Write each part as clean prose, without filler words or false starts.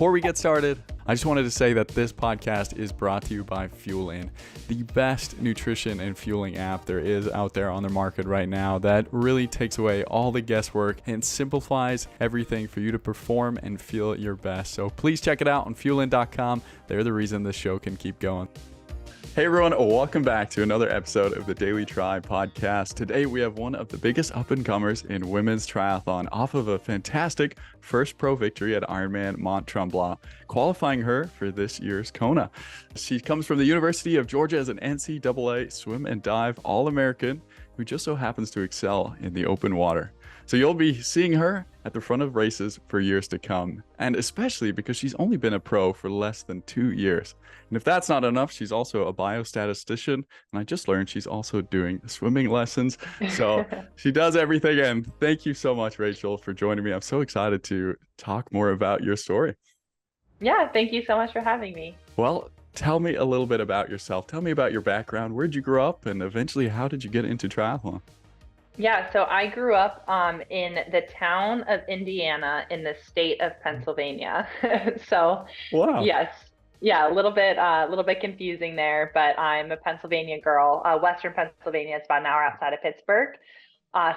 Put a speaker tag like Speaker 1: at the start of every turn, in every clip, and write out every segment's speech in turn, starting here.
Speaker 1: Before we get started, I just wanted to say that this podcast is brought to you by Fuelin, the best nutrition and fueling app there is out there on the market right now that really takes away all the guesswork and simplifies everything for you to perform and feel your best. So please check it out on fuelin.com. They're the reason this show can keep going. Hey everyone, welcome back to another episode of the Daily Tri podcast. Today we have one of the biggest up-and-comers in women's triathlon off of a fantastic first pro victory at Ironman Mont Tremblant, qualifying her for this year's Kona. She comes from the University of Georgia as an NCAA swim and dive All-American who just so happens to excel in the open water. So you'll be seeing her at the front of races for years to come, and especially because she's only been a pro for less than 2 years. And if that's not enough, she's also a biostatistician, and I just learned she's also doing swimming lessons. So she does everything, and thank you so much, Rachel, for joining me. I'm so excited to talk more about your story.
Speaker 2: Yeah, thank you so much for having me.
Speaker 1: Well, tell me a little bit about yourself. Tell me about your background. Where'd you grow up, and eventually how did you get into triathlon?
Speaker 2: Yeah, so I grew up in the town of Indiana in the state of Pennsylvania. So,
Speaker 1: Wow.
Speaker 2: yes, yeah, a little bit confusing there, but I'm a Pennsylvania girl. Western Pennsylvania is about an hour outside of Pittsburgh,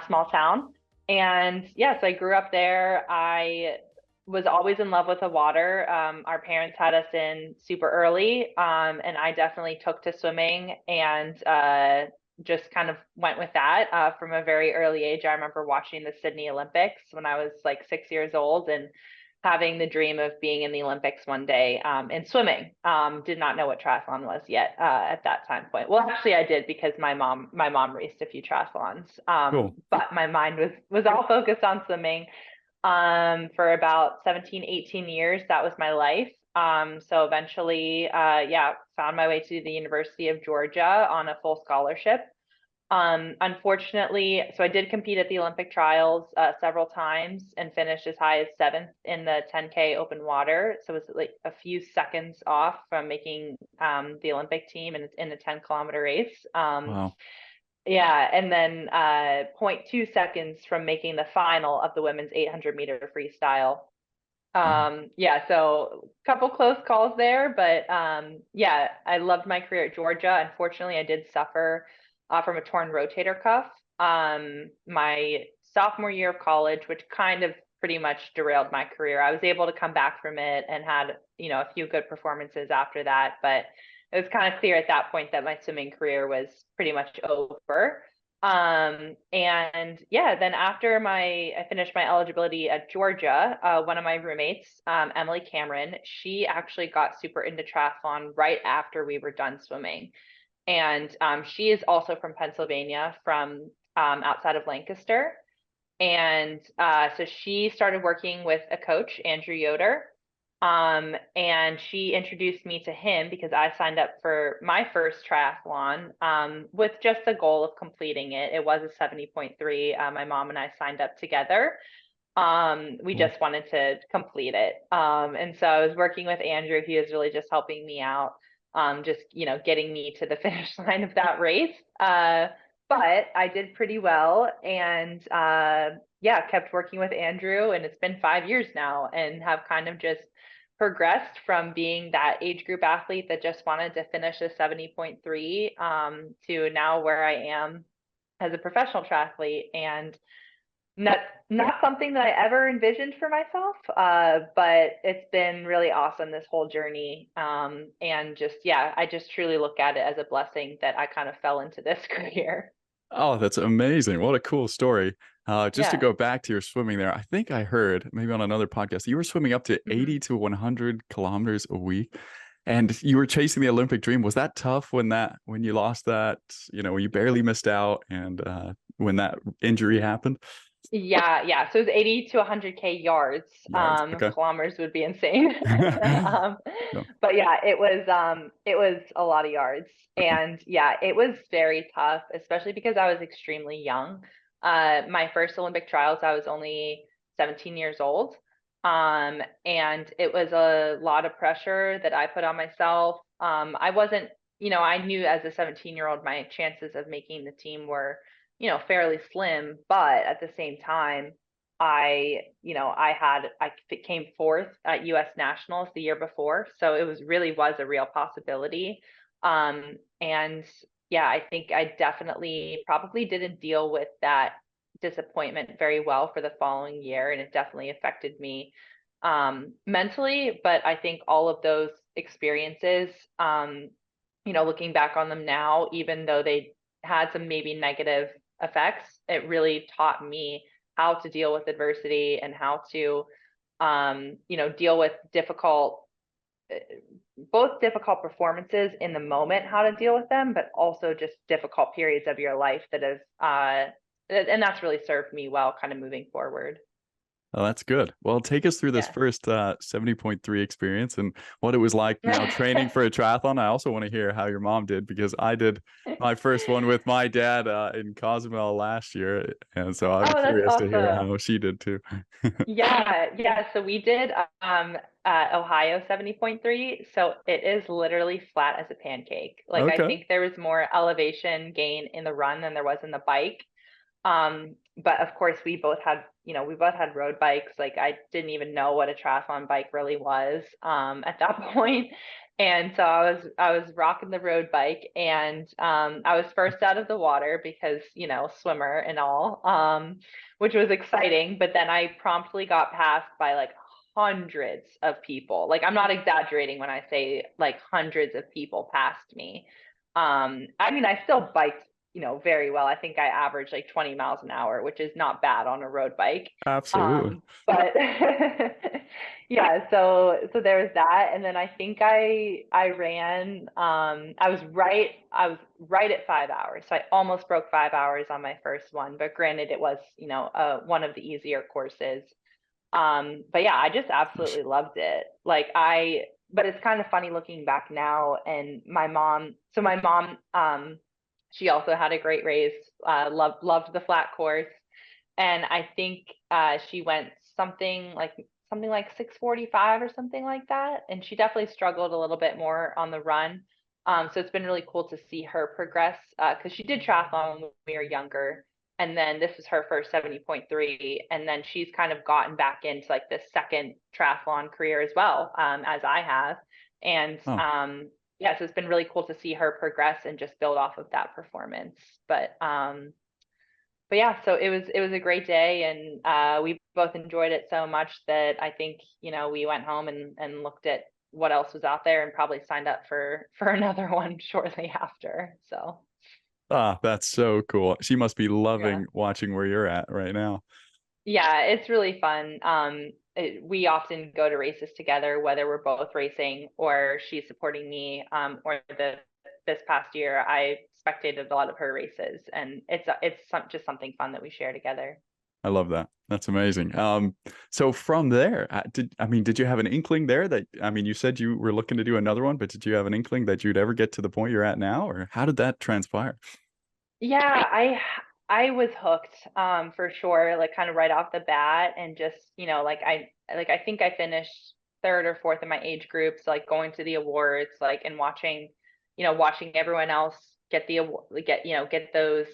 Speaker 2: small town. And yeah, so I grew up there. I was always in love with the water. Our parents had us in super early, and I definitely took to swimming and just kind of went with that from a very early age. I remember watching the Sydney Olympics when I was like 6 years old and having the dream of being in the Olympics one day in swimming. Did not know what triathlon was yet at that time point. Well, actually I did because my mom raced a few triathlons.
Speaker 1: Cool.
Speaker 2: But my mind was all focused on swimming. For about 17, 18 years, that was my life. So eventually, found my way to the University of Georgia on a full scholarship. Unfortunately, so I did compete at the Olympic trials several times and finished as high as 7th in the 10K open water. So it was like a few seconds off from making the Olympic team in a 10-kilometer race.
Speaker 1: Wow.
Speaker 2: Yeah, and then 0.2 seconds from making the final of the women's 800-meter freestyle. Yeah, so a couple close calls there, but yeah, I loved my career at Georgia. Unfortunately, I did suffer from a torn rotator cuff my sophomore year of college, which kind of pretty much derailed my career. I was able to come back from it and had, a few good performances after that, but it was kind of clear at that point that my swimming career was pretty much over. And yeah, then after I finished my eligibility at Georgia, one of my roommates, Emily Cameron, she actually got super into triathlon right after we were done swimming. And she is also from Pennsylvania, from outside of Lancaster. And so she started working with a coach, Andrew Yoder. And she introduced me to him because I signed up for my first triathlon with just the goal of completing it. It was a 70.3. My mom and I signed up together. We just wanted to complete it. And so I was working with Andrew. He was really just helping me out, just, getting me to the finish line of that race. But I did pretty well and kept working with Andrew. And it's been 5 years now and have kind of just progressed from being that age group athlete that just wanted to finish a 70.3 to now where I am as a professional triathlete. And not something that I ever envisioned for myself, but it's been really awesome, this whole journey. And just, I just truly look at it as a blessing that I kind of fell into this career.
Speaker 1: Oh, that's amazing. What a cool story. Just to
Speaker 2: Yeah.
Speaker 1: go back to your swimming there, I think I heard maybe on another podcast, you were swimming up to 80 to 100 kilometers a week and you were chasing the Olympic dream. Was that tough when you lost that, when you barely missed out and when that injury happened?
Speaker 2: Yeah. So it was 80 to 100K yards.
Speaker 1: Yards. Okay.
Speaker 2: Kilometers would be insane.
Speaker 1: No.
Speaker 2: But yeah, it was a lot of yards. And yeah, it was very tough, especially because I was extremely young. My first Olympic trials, I was only 17 years old. And it was a lot of pressure that I put on myself. I wasn't, I knew as a 17-year-old, my chances of making the team were, fairly slim, but at the same time, I came fourth at US Nationals the year before, so it was a real possibility. And yeah, I think I definitely probably didn't deal with that disappointment very well for the following year, and it definitely affected me mentally. But I think all of those experiences, looking back on them now, even though they had some maybe negative effects, it really taught me how to deal with adversity and how to, deal with both difficult performances in the moment, how to deal with them, but also just difficult periods of your life that have, and that's really served me well kind of moving forward.
Speaker 1: Oh, that's good. Well, take us through this
Speaker 2: Yeah.
Speaker 1: first 70.3 experience and what it was like now training for a triathlon. I also want to hear how your mom did, because I did my first one with my dad in Cozumel last year. And so I'm
Speaker 2: Oh, that's
Speaker 1: curious to hear
Speaker 2: awesome.
Speaker 1: how she did too.
Speaker 2: Yeah, yeah. So we did Ohio 70.3. So it is literally flat as a pancake. Like I
Speaker 1: Okay.
Speaker 2: think there was more elevation gain in the run than there was in the bike. But of course we both had road bikes. Like I didn't even know what a triathlon bike really was at that point. And so I was rocking the road bike, and I was first out of the water because, swimmer and all, which was exciting, but then I promptly got passed by like hundreds of people. Like I'm not exaggerating when I say like hundreds of people passed me. I mean, I still biked, very well. I think I averaged like 20 miles an hour, which is not bad on a road bike.
Speaker 1: Absolutely.
Speaker 2: But yeah, so there was that. And then I think I ran, I was right at 5 hours. So I almost broke 5 hours on my first one, but granted it was, one of the easier courses. But yeah, I just absolutely loved it. But it's kind of funny looking back now, and my mom, she also had a great race, loved the flat course. And I think she went something like 6:45 or something like that. And she definitely struggled a little bit more on the run. So it's been really cool to see her progress, because she did triathlon when we were younger. And then this is her first 70.3. And then she's kind of gotten back into like the second triathlon career as well, as I have. And
Speaker 1: Oh,
Speaker 2: yeah, so it's been really cool to see her progress and just build off of that performance. But yeah, so it was a great day, and we both enjoyed it so much that I think, we went home and looked at what else was out there and probably signed up for another one shortly after. So
Speaker 1: that's so cool. She must be
Speaker 2: yeah.
Speaker 1: loving watching where you're at right now.
Speaker 2: Yeah, it's really fun. We often go to races together, whether we're both racing or she's supporting me. Or this past year, I spectated a lot of her races, and just something fun that we share together.
Speaker 1: I love that. That's amazing. So from there, did you have an inkling there that, I mean, you said you were looking to do another one, but did you have an inkling that you'd ever get to the point you're at now, or how did that transpire?
Speaker 2: Yeah, I was hooked, for sure, like kind of right off the bat, and just, I think I finished third or fourth in my age groups, like going to the awards, like, and watching everyone else get the award, get those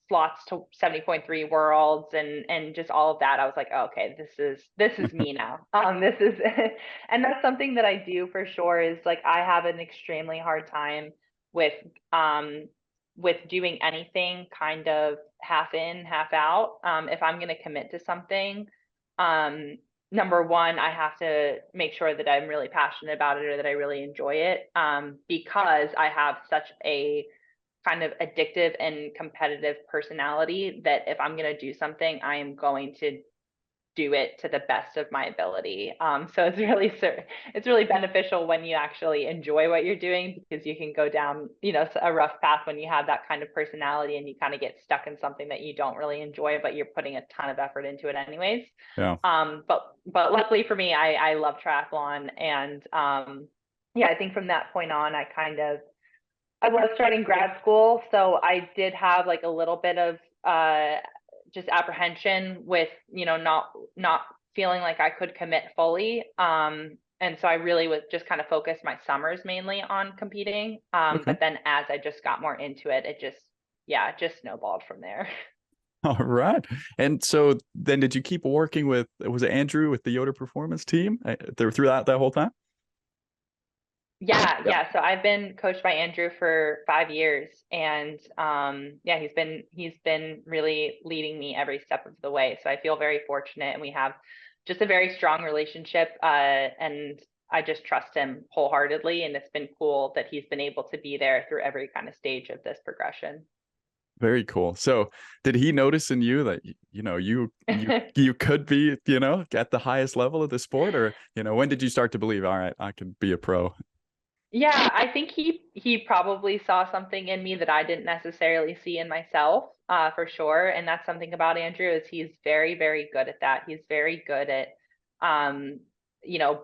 Speaker 2: slots to 70.3 worlds, and just all of that. I was like, oh, okay, this is me now. This is and that's something that I do for sure, is like I have an extremely hard time with um with doing anything kind of half in, half out. If I'm going to commit to something, um, number one, I have to make sure that I'm really passionate about it or that I really enjoy it, because I have such a kind of addictive and competitive personality that if I'm going to do something, I am going to do it to the best of my ability. So it's really beneficial when you actually enjoy what you're doing, because you can go down, a rough path when you have that kind of personality and you kind of get stuck in something that you don't really enjoy, but you're putting a ton of effort into it anyways.
Speaker 1: Yeah.
Speaker 2: But luckily for me, I love triathlon, and yeah, I think from that point on, I was starting grad school, so I did have like a little bit of just apprehension with, not feeling like I could commit fully. And so I really was just kind of focused my summers mainly on competing.
Speaker 1: Okay.
Speaker 2: But then as I just got more into it, it just snowballed from there.
Speaker 1: All right. And so then did you keep working with, was it Andrew with the Yoda Performance team throughout that whole time?
Speaker 2: Yeah,
Speaker 1: Yeah.
Speaker 2: yeah. So I've been coached by Andrew for 5 years, and yeah, he's been really leading me every step of the way. So I feel very fortunate, and we have just a very strong relationship. And I just trust him wholeheartedly, and it's been cool that he's been able to be there through every kind of stage of this progression.
Speaker 1: Very cool. So did he notice in you that, you could be, at the highest level of the sport, or, when did you start to believe, all right, I could be a pro?
Speaker 2: Yeah, I think he probably saw something in me that I didn't necessarily see in myself, for sure. And that's something about Andrew is he's very, very good at that. He's very good at, um,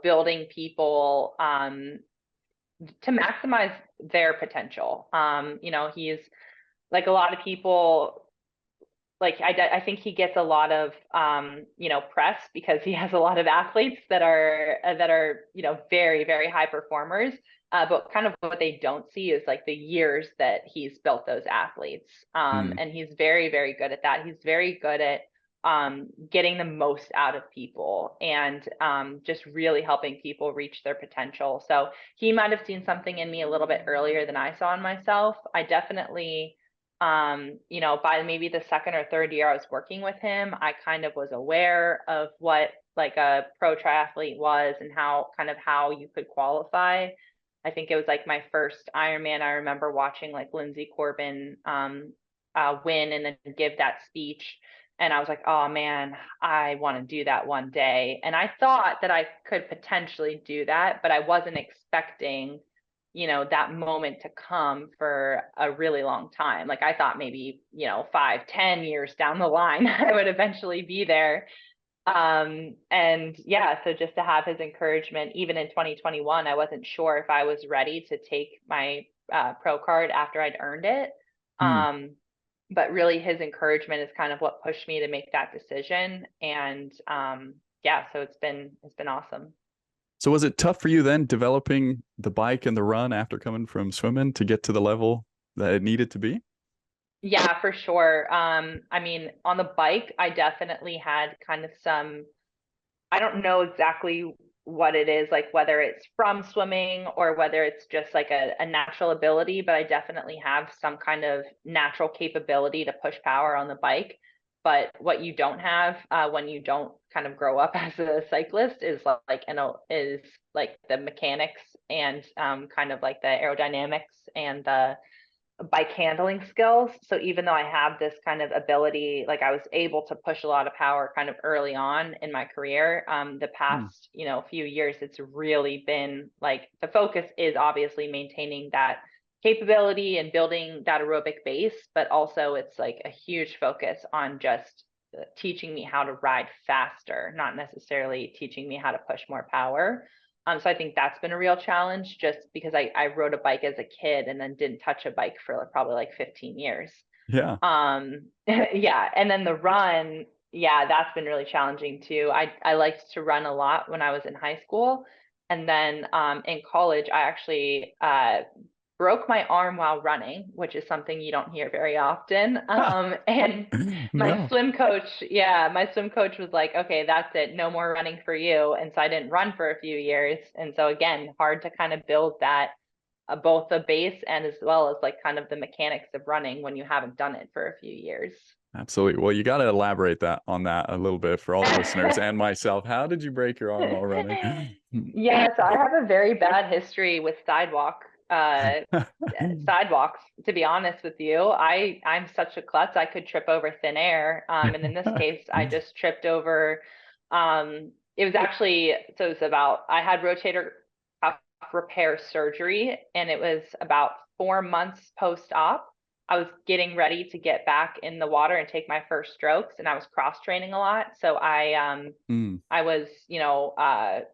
Speaker 2: building people, to maximize their potential. He's like a lot of people, like I think he gets a lot of press because he has a lot of athletes that are very very high performers, but kind of what they don't see is like the years that he's built those athletes,
Speaker 1: Mm,
Speaker 2: and he's very very good at that. He's very good at getting the most out of people, and just really helping people reach their potential. So he might have seen something in me a little bit earlier than I saw in myself. I definitely, by maybe the second or third year I was working with him, I kind of was aware of what like a pro triathlete was and how you could qualify. I think it was like my first Ironman. I remember watching like Lindsey Corbin win and then give that speech. And I was like, oh man, I want to do that one day. And I thought that I could potentially do that, but I wasn't expecting, that moment to come for a really long time. Like I thought maybe, 5, 10 years down the line, I would eventually be there. And yeah, so just to have his encouragement, even in 2021, I wasn't sure if I was ready to take my pro card after I'd earned it.
Speaker 1: mm.
Speaker 2: Um, but really his encouragement is kind of what pushed me to make that decision. And yeah, so it's been awesome.
Speaker 1: So was it tough for you then developing the bike and the run after coming from swimming to get to the level that it needed to be?
Speaker 2: Yeah, for sure. I mean, on the bike, I definitely had kind of some, I don't know exactly what it is, like whether it's from swimming or whether it's just like a natural ability, but I definitely have some kind of natural capability to push power on the bike. But what you don't have, when you don't kind of grow up as a cyclist is is like the mechanics and kind of like the aerodynamics and the bike handling skills. So even though I have this kind of ability, like I was able to push a lot of power kind of early on in my career, the
Speaker 1: Mm,
Speaker 2: past, few years, it's really been like the focus is obviously maintaining that capability and building that aerobic base, but also it's like a huge focus on just teaching me how to ride faster, not necessarily teaching me how to push more power. So I think that's been a real challenge just because I rode a bike as a kid and then didn't touch a bike for probably like 15 years.
Speaker 1: yeah.
Speaker 2: Yeah. And then the run, yeah, that's been really challenging too. I liked to run a lot when I was in high school. And then in college, I actually broke my arm while running, which is something you don't hear very often. And my
Speaker 1: No.
Speaker 2: swim coach, yeah, my swim coach was like, okay, that's it. No more running for you. And so I didn't run for a few years. And so again, hard to kind of build that, both the base and as well as like kind of the mechanics of running when you haven't done it for a few years.
Speaker 1: Absolutely. Well, you got to elaborate that on that a little bit for all the listeners and myself. How did you break your arm while running?
Speaker 2: Yeah, so I have a very bad history with uh sidewalks, to be honest with you. I'm such a klutz, I could trip over thin air. And in this case, I just tripped over, it was actually, so it was about, I had rotator cuff repair surgery, and it was about 4 months post-op. I was getting ready to get back in the water and take my first strokes, and I was cross training a lot. So
Speaker 1: Mm,
Speaker 2: I was,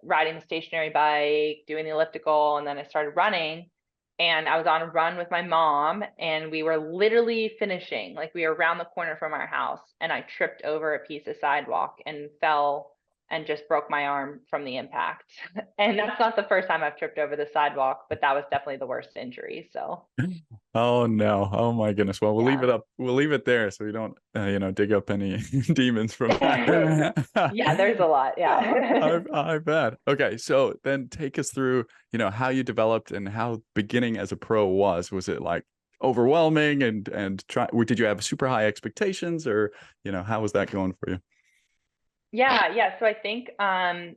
Speaker 2: riding the stationary bike, doing the elliptical, and then I started running. And I was on a run with my mom, and we were literally finishing, like we were around the corner from our house, and I tripped over a piece of sidewalk and fell and just broke my arm from the impact. And that's not the first time I've tripped over the sidewalk, but that was definitely the worst injury. So
Speaker 1: Oh no. Oh my goodness. Well, we'll leave
Speaker 2: Yeah.
Speaker 1: it up. We'll leave it there so we don't, dig up any demons from that.
Speaker 2: Yeah, there's a lot. Yeah.
Speaker 1: I bet. Okay, so then take us through, how you developed and how beginning as a pro was. Was it like overwhelming and try, or did you have super high expectations, or, how was that going for you?
Speaker 2: Yeah. So I think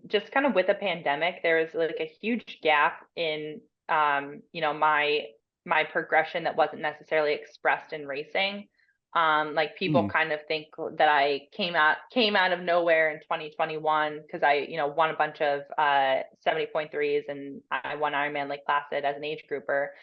Speaker 2: just kind of with the pandemic, there was like a huge gap in my progression that wasn't necessarily expressed in racing. Like people
Speaker 1: Hmm.
Speaker 2: kind of think that I came out of nowhere in 2021 because I, won a bunch of 70.3s and I won Ironman Lake Placid as an age grouper.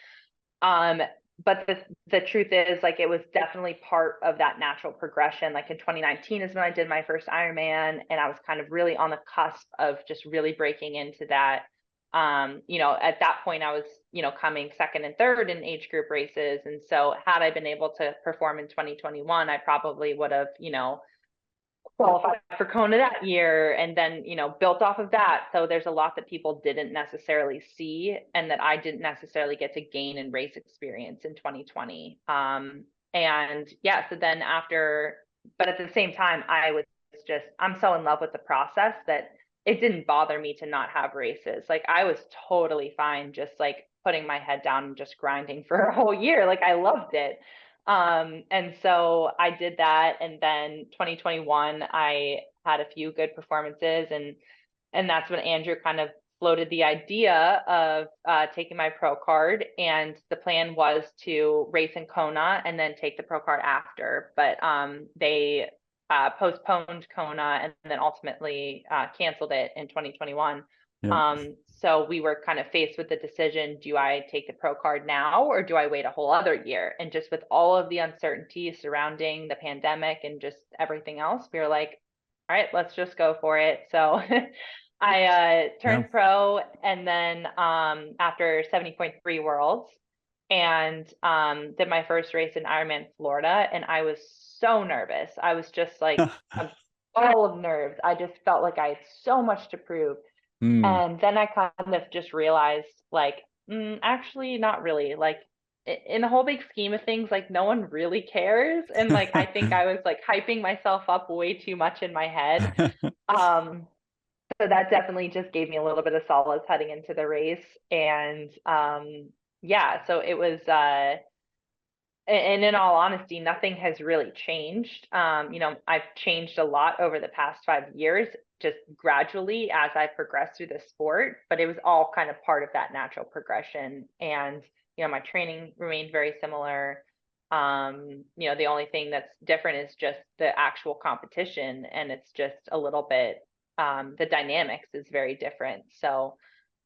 Speaker 2: Um, but the truth is, like, it was definitely part of that natural progression. Like in 2019 is when I did my first Ironman, and I was kind of really on the cusp of just really breaking into that. At that point, I was, coming second and third in age group races, and so had I been able to perform in 2021, I probably would have, qualified for Kona that year and then, built off of that. So there's a lot that people didn't necessarily see and that I didn't necessarily get to gain in race experience in 2020. And yeah, so then after, but at the same time, I'm so in love with the process that it didn't bother me to not have races. Like I was totally fine just like putting my head down and just grinding for a whole year. Like I loved it. And so I did that. And then 2021, I had a few good performances and that's when Andrew kind of floated the idea of taking my pro card. And the plan was to race in Kona and then take the pro card after. But they postponed Kona and then ultimately canceled it in 2021.
Speaker 1: Yeah.
Speaker 2: So we were kind of faced with the decision, do I take the pro card now or do I wait a whole other year? And just with all of the uncertainty surrounding the pandemic and just everything else, we were like, all right, let's just go for it. So I
Speaker 1: Yeah.
Speaker 2: turned pro and then after 70.3 Worlds and did my first race in Ironman Florida. And I was so nervous. I was just like a ball of nerves. I just felt like I had so much to prove.
Speaker 1: Hmm.
Speaker 2: And then I kind of just realized, like, actually, not really. Like, in the whole big scheme of things, like, no one really cares. And like, I think I was like hyping myself up way too much in my head. Um, so that definitely just gave me a little bit of solace heading into the race. And yeah, so it was and in all honesty, nothing has really changed. I've changed a lot over the past 5 years, just gradually as I progressed through the sport, but it was all kind of part of that natural progression. And, my training remained very similar. The only thing that's different is just the actual competition, and it's just a little bit, the dynamics is very different. So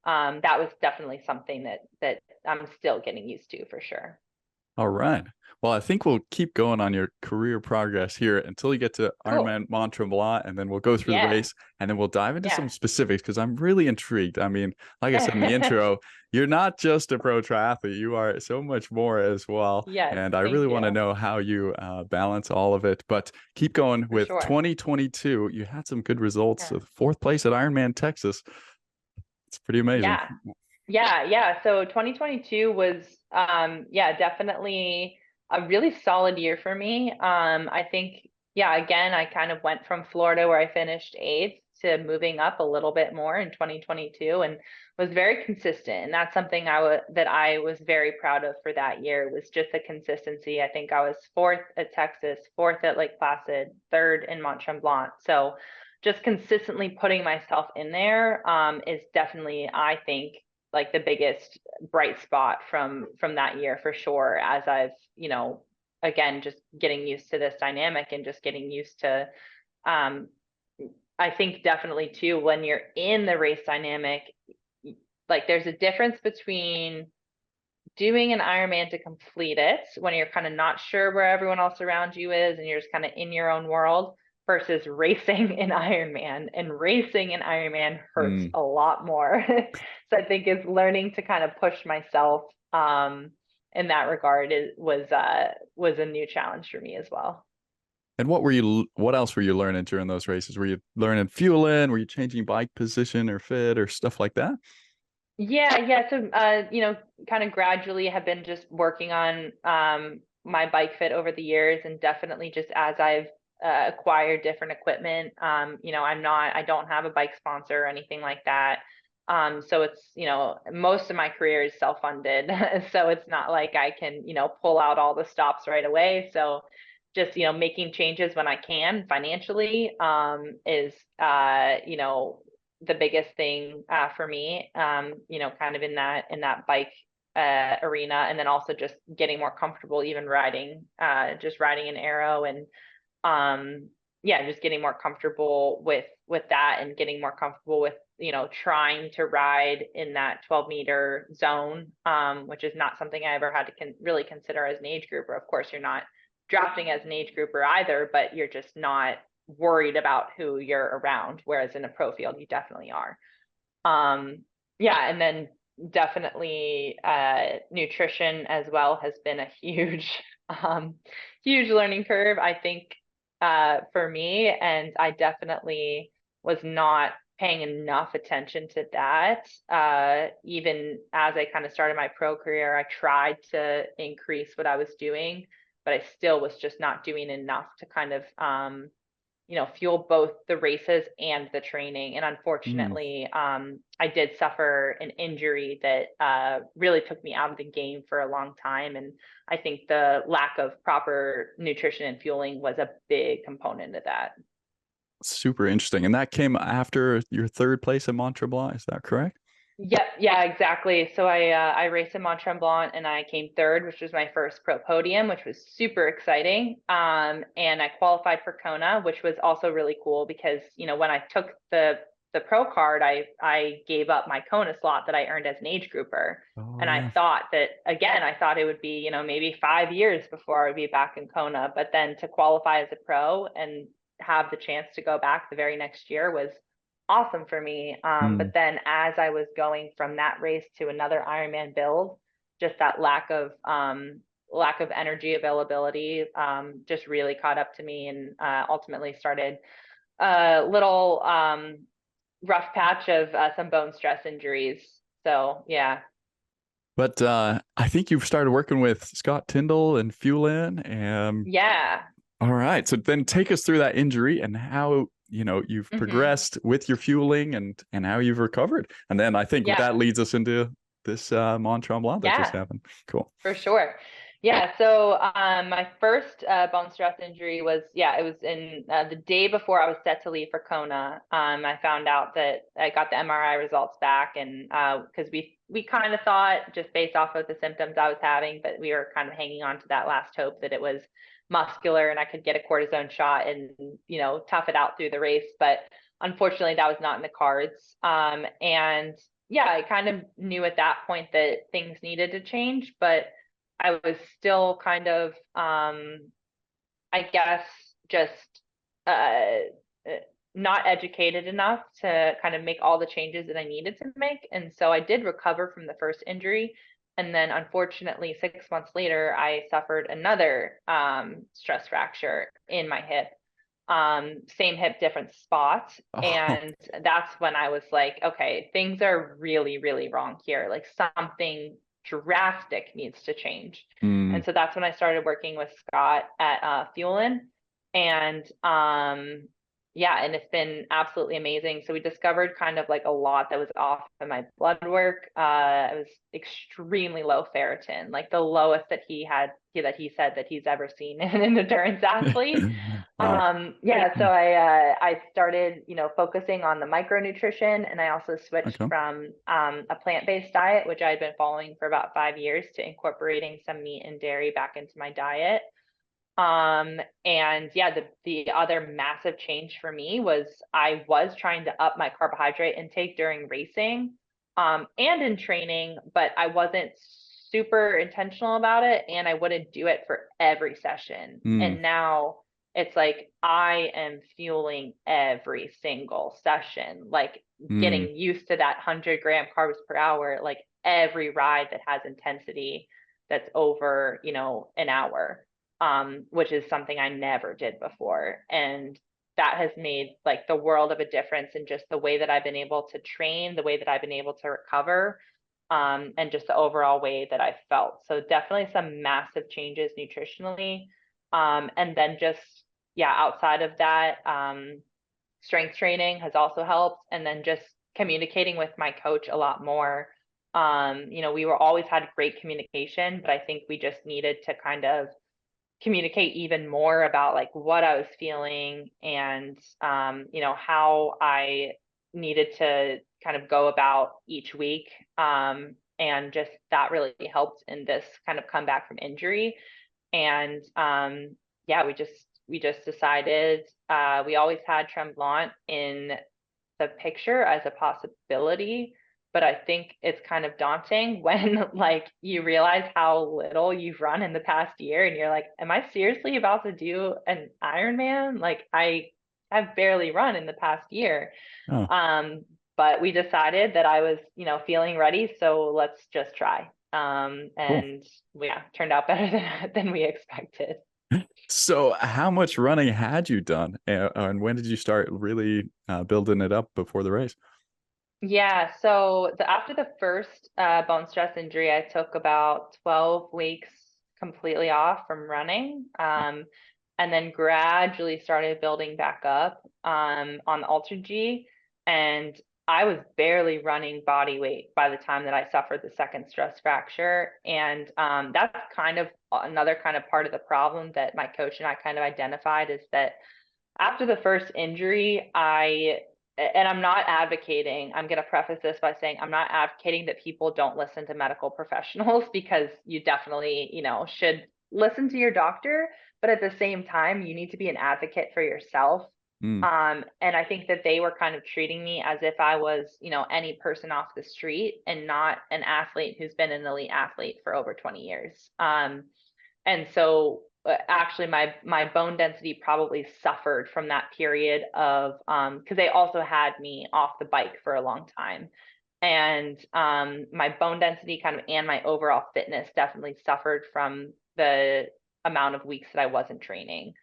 Speaker 2: that was definitely something that I'm still getting used to for sure.
Speaker 1: All right. Well, I think we'll keep going on your career progress here until you get to
Speaker 2: Cool.
Speaker 1: Ironman Mont Tremblant, and then we'll go through the
Speaker 2: Yeah.
Speaker 1: race, and then we'll dive into some
Speaker 2: Yeah.
Speaker 1: specifics because I'm really intrigued. I mean, like I said in the intro, you're not just a pro triathlete; you are so much more as well.
Speaker 2: Yes,
Speaker 1: And I really
Speaker 2: thank
Speaker 1: want to
Speaker 2: you.
Speaker 1: know how you balance all of it. But keep going
Speaker 2: For
Speaker 1: with
Speaker 2: sure.
Speaker 1: 2022. You had some good results.
Speaker 2: Yeah.
Speaker 1: So fourth place at Ironman Texas. It's pretty amazing.
Speaker 2: Yeah. Yeah. So 2022 was yeah, definitely a really solid year for me. I think yeah, again, I kind of went from Florida where I finished eighth to moving up a little bit more in 2022 and was very consistent. And that's something that I was very proud of for that year was just the consistency. I think I was fourth at Texas, fourth at Lake Placid, third in Mont Tremblant. So just consistently putting myself in there is definitely, I think, like the biggest bright spot from that year for sure. As I've, again, just getting used to this dynamic and just getting used to, um, I think definitely too when you're in the race dynamic, like there's a difference between doing an Ironman to complete it when you're kind of not sure where everyone else around you is and you're just kind of in your own world versus racing an Ironman. And racing an Ironman hurts
Speaker 1: Mm.
Speaker 2: a lot more. So I think is learning to kind of push myself in that regard was a new challenge for me as well.
Speaker 1: And what else were you learning during those races? Were you learning fueling? Were you changing bike position or fit or stuff like that?
Speaker 2: Yeah. So, kind of gradually have been just working on my bike fit over the years, and definitely just as I've acquired different equipment, I don't have a bike sponsor or anything like that. So it's, most of my career is self-funded. So it's not like I can, pull out all the stops right away. So just, making changes when I can financially, is, the biggest thing for me, kind of in that bike arena, and then also just getting more comfortable even riding, just riding an arrow, and yeah, just getting more comfortable with that, and getting more comfortable with, trying to ride in that 12-meter zone, which is not something I ever had to really consider as an age grouper. Of course, you're not drafting as an age grouper either, but you're just not worried about who you're around, whereas in a pro field you definitely are. Yeah, and then definitely nutrition as well has been a huge huge learning curve, I think, for me, and I definitely was not paying enough attention to that. Even as I kind of started my pro career, I tried to increase what I was doing, but I still was just not doing enough to kind of fuel both the races and the training. And
Speaker 1: Mm.
Speaker 2: unfortunately, I did suffer an injury that really took me out of the game for a long time. And I think the lack of proper nutrition and fueling was a big component of that.
Speaker 1: Super interesting. And that came after your third place at Mont Tremblant, is that correct?
Speaker 2: Yep, yeah, exactly. So I raced in Mont Tremblant and I came third, which was my first pro podium, which was super exciting. And I qualified for Kona, which was also really cool because, when I took the pro card, I gave up my Kona slot that I earned as an age grouper.
Speaker 1: Oh
Speaker 2: And I
Speaker 1: yeah.
Speaker 2: thought that, again, I thought it would be, maybe 5 years before I would be back in Kona. But then to qualify as a pro and have the chance to go back the very next year was awesome for me.
Speaker 1: Mm.
Speaker 2: But then as I was going from that race to another Ironman build, just that lack of energy availability, just really caught up to me, and ultimately started a little rough patch of some bone stress injuries. So yeah.
Speaker 1: But I think you've started working with Scott Tyndall and Fuelin.
Speaker 2: Yeah.
Speaker 1: All right. So then take us through that injury and how, you've
Speaker 2: Hmm.
Speaker 1: progressed with your fueling and how you've recovered. And then I think
Speaker 2: Yeah.
Speaker 1: that leads us into this Mont Tremblant that just
Speaker 2: Yeah.
Speaker 1: happened. Cool.
Speaker 2: For sure. Yeah, so my first bone stress injury was, yeah, it was in the day before I was set to leave for Kona. I found out that I got the MRI results back, and because we kind of thought, just based off of the symptoms I was having, but we were kind of hanging on to that last hope that it was muscular and I could get a cortisone shot and, tough it out through the race. But unfortunately, that was not in the cards. And yeah, I kind of knew at that point that things needed to change, but I was still kind of, I guess, just uh, uh, not educated enough to kind of make all the changes that I needed to make. And so I did recover from the first injury. And then unfortunately, 6 months later, I suffered another stress fracture in my hip. Same hip, different spot.
Speaker 1: Oh,
Speaker 2: And that's when I was like, okay, things are really, really wrong here. Like something drastic needs to change.
Speaker 1: mm,
Speaker 2: And so that's when I started working with Scott at Fuelin. And yeah, and it's been absolutely amazing. So we discovered kind of like a lot that was off in my blood work. It was extremely low ferritin, like the lowest that he said that he's ever seen in an endurance athlete.
Speaker 1: wow.
Speaker 2: Yeah, so I started, focusing on the micronutrition, and I also switched
Speaker 1: Okay.
Speaker 2: from a plant-based diet, which I had been following for about 5 years, to incorporating some meat and dairy back into my diet. And yeah, the other massive change for me was I was trying to up my carbohydrate intake during racing, and in training, but I wasn't super intentional about it, and I wouldn't do it for every session.
Speaker 1: Mm,
Speaker 2: And now it's like I am fueling every single session, like
Speaker 1: mm,
Speaker 2: getting used to that 100 gram carbs per hour, like every ride that has intensity that's over, an hour, which is something I never did before. And that has made like the world of a difference in just the way that I've been able to train, the way that I've been able to recover, and just the overall way that I felt. So definitely some massive changes nutritionally. And then just, yeah, outside of that, strength training has also helped. And then just communicating with my coach a lot more. We were always had great communication, but I think we just needed to kind of communicate even more about like what I was feeling and how I needed to kind of go about each week. And just that really helped in this kind of comeback from injury. And yeah, we just decided we always had Tremblant in the picture as a possibility, but I think it's kind of daunting when like you realize how little you've run in the past year and you're like, am I seriously about to do an Ironman? Like I've barely run in the past year.
Speaker 1: Oh,
Speaker 2: But we decided that I was, feeling ready, so let's just try.
Speaker 1: cool.
Speaker 2: And yeah, turned out better than we expected.
Speaker 1: So how much running had you done, and when did you start really building it up before the race?
Speaker 2: Yeah, so after the first bone stress injury, I took about 12 weeks completely off from running, and then gradually started building back up on the Ultra G. And I was barely running body weight by the time that I suffered the second stress fracture. And that's kind of another kind of part of the problem that my coach and I kind of identified is that after the first injury, and I'm not advocating, I'm going to preface this by saying I'm not advocating that people don't listen to medical professionals because you definitely, should listen to your doctor, but at the same time, you need to be an advocate for yourself.
Speaker 1: Mm,
Speaker 2: And I think that they were kind of treating me as if I was, any person off the street and not an athlete who's been an elite athlete for over 20 years. And so actually my bone density probably suffered from that period of because they also had me off the bike for a long time. And my bone density kind of and my overall fitness definitely suffered from the amount of weeks that I wasn't training.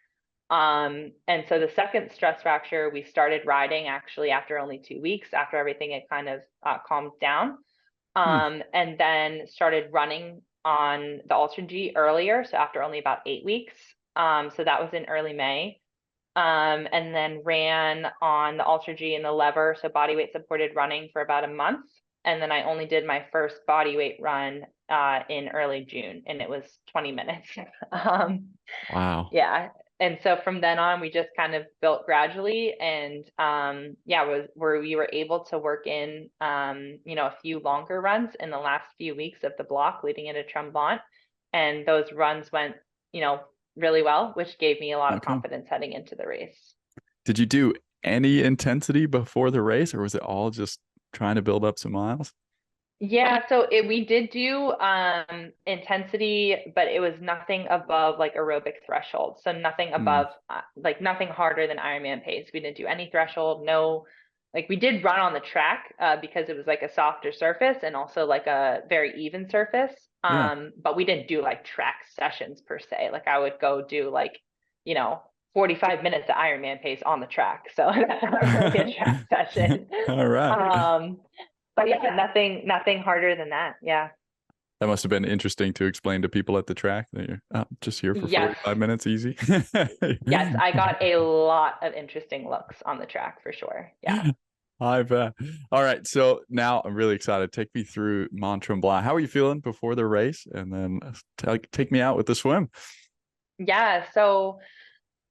Speaker 2: And so the second stress fracture, we started riding actually after only 2 weeks, after everything had kind of calmed down.
Speaker 1: mm,
Speaker 2: And then started running on the Ultra G earlier, so after only about 8 weeks. So that was in early May. And then ran on the Ultra G and the lever, so body weight supported running for about a month. And then I only did my first body weight run in early June, and it was 20 minutes.
Speaker 1: wow.
Speaker 2: Yeah. And so from then on, we just kind of built gradually and yeah, was where we were able to work in a few longer runs in the last few weeks of the block leading into Tremblant. And those runs went, really well, which gave me a lot of
Speaker 1: Okay.
Speaker 2: confidence heading into the race.
Speaker 1: Did you do any intensity before the race, or was it all just trying to build up some miles?
Speaker 2: Yeah, so we did do intensity, but it was nothing above like aerobic threshold. So nothing
Speaker 1: Mm,
Speaker 2: above like nothing harder than Ironman pace. We didn't do any threshold, no, like we did run on the track because it was like a softer surface and also like a very even surface.
Speaker 1: yeah.
Speaker 2: But we didn't do like track sessions per se. Like I would go do like, you know, 45 minutes of Ironman pace on the track. So that's not really a track session.
Speaker 1: All right.
Speaker 2: Um, but yeah, nothing harder than that. Yeah.
Speaker 1: That must have been interesting to explain to people at the track that you're just here for
Speaker 2: Yes.
Speaker 1: 45 minutes easy.
Speaker 2: Yes, I got a lot of interesting looks on the track for sure. Yeah.
Speaker 1: I bet. All right. So now I'm really excited. Take me through Mont Tremblant. How are you feeling before the race? And then take me out with the swim.
Speaker 2: Yeah. So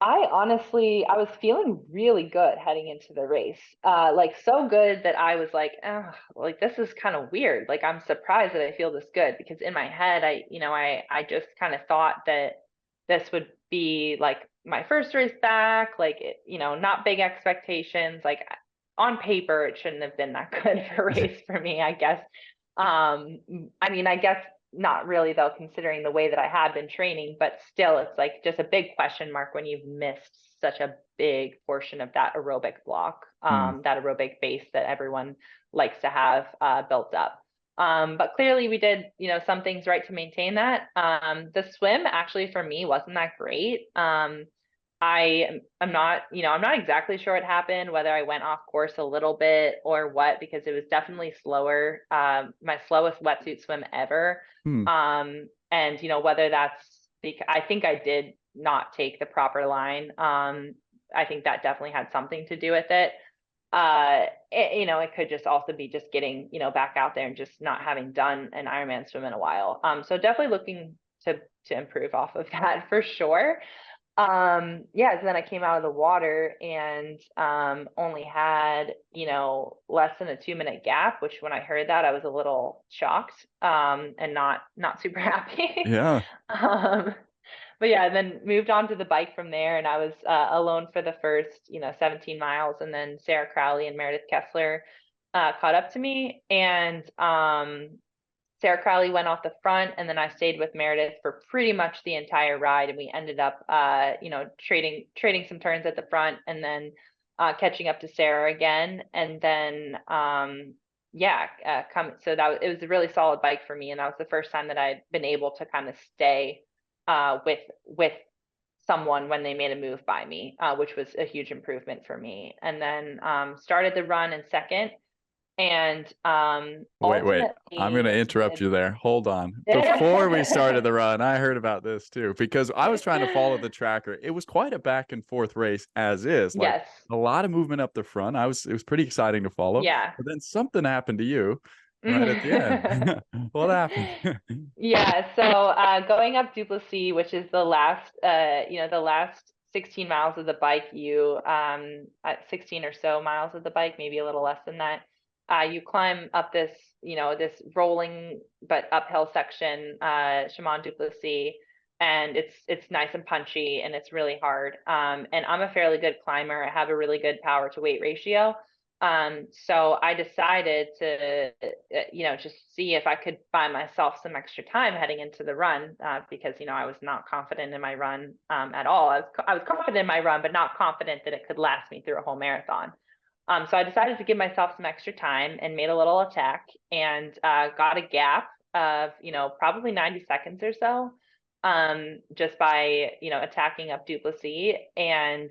Speaker 2: I was feeling really good heading into the race. Like so good that I was like, oh, like this is kind of weird. Like I'm surprised that I feel this good because in my head, I just kind of thought that this would be like my first race back, like, not big expectations. Like on paper, it shouldn't have been that good of a race for me, I guess. I mean, I guess not really though, considering the way that I had been training, but still it's like just a big question mark when you've missed such a big portion of that aerobic block,
Speaker 1: Hmm.
Speaker 2: that aerobic base that everyone likes to have built up. But clearly we did, some things right to maintain that. The swim actually for me wasn't that great. I'm not, I'm not exactly sure what happened, whether I went off course a little bit or what, because it was definitely slower, my slowest wetsuit swim ever.
Speaker 1: Hmm.
Speaker 2: And whether that's because I think I did not take the proper line. I think that definitely had something to do with it. It could just also be just getting, back out there and just not having done an Ironman swim in a while. So definitely looking to improve off of that for sure. Yeah, so then I came out of the water and only had, less than a 2-minute gap, which when I heard that I was a little shocked and not super happy.
Speaker 1: Yeah.
Speaker 2: um but yeah, and then moved on to the bike from there, and I was alone for the first, 17 miles, and then Sarah Crowley and Meredith Kessler caught up to me, and Sarah Crowley went off the front, and then I stayed with Meredith for pretty much the entire ride, and we ended up, trading some turns at the front, and then catching up to Sarah again, and then so it was a really solid bike for me, and that was the first time that I'd been able to kind of stay with someone when they made a move by me, which was a huge improvement for me, and then started the run in second. And
Speaker 1: Wait. I'm going to
Speaker 2: ultimately
Speaker 1: interrupt you there. Hold on. Before we started the run, I heard about this too, because I was trying to follow the tracker. It was quite a back and forth race as is, like
Speaker 2: Yes.
Speaker 1: a lot of movement up the front. It was pretty exciting to follow.
Speaker 2: Yeah.
Speaker 1: But then something happened to you right at the end. What happened?
Speaker 2: Yeah, so going up Duplessis, which is the last 16 miles of the bike, at 16 or so miles of the bike, maybe a little less than that, you climb up this rolling but uphill section, Chemin Duplessis, and it's nice and punchy and it's really hard. And I'm a fairly good climber. I have a really good power to weight ratio. So I decided to, just see if I could buy myself some extra time heading into the run, because, I was not confident in my run, at all. I was confident in my run, but not confident that it could last me through a whole marathon. So I decided to give myself some extra time and made a little attack and, got a gap of, probably 90 seconds or so, just by, attacking up Duplessis. And,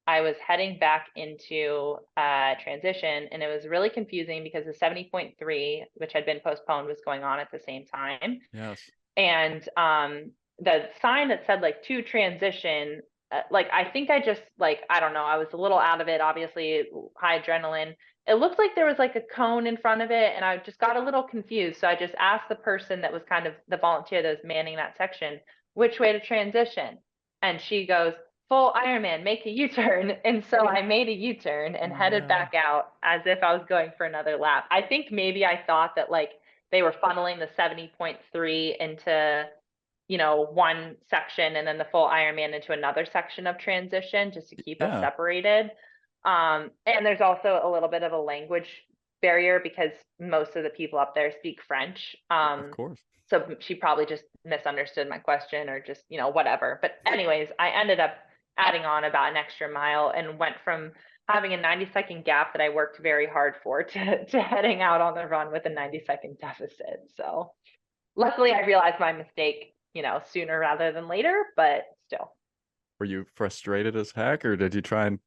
Speaker 2: I was heading back into transition, and it was really confusing because the 70.3, which had been postponed, was going on at the same time.
Speaker 1: Yes.
Speaker 2: And the sign that said like to transition, like I think I just like, I don't know, I was a little out of it, obviously high adrenaline. It looked like there was like a cone in front of it, and I just got a little confused. So I just asked the person that was kind of the volunteer that was manning that section, which way to transition. And she goes, full Ironman, make a U-turn. And so I made a U-turn and headed
Speaker 1: No.
Speaker 2: back out as if I was going for another lap. I think maybe I thought that like they were funneling the 70.3 into, one section and then the full Ironman into another section of transition just to keep us
Speaker 1: Yeah.
Speaker 2: separated. And there's also a little bit of a language barrier because most of the people up there speak French.
Speaker 1: Of course.
Speaker 2: So she probably just misunderstood my question or just, whatever. But anyways, I ended up adding on about an extra mile and went from having a 90-second gap that I worked very hard for to heading out on the run with a 90-second deficit. So luckily I realized my mistake, sooner rather than later, but still.
Speaker 1: Were you frustrated as heck, or did you try and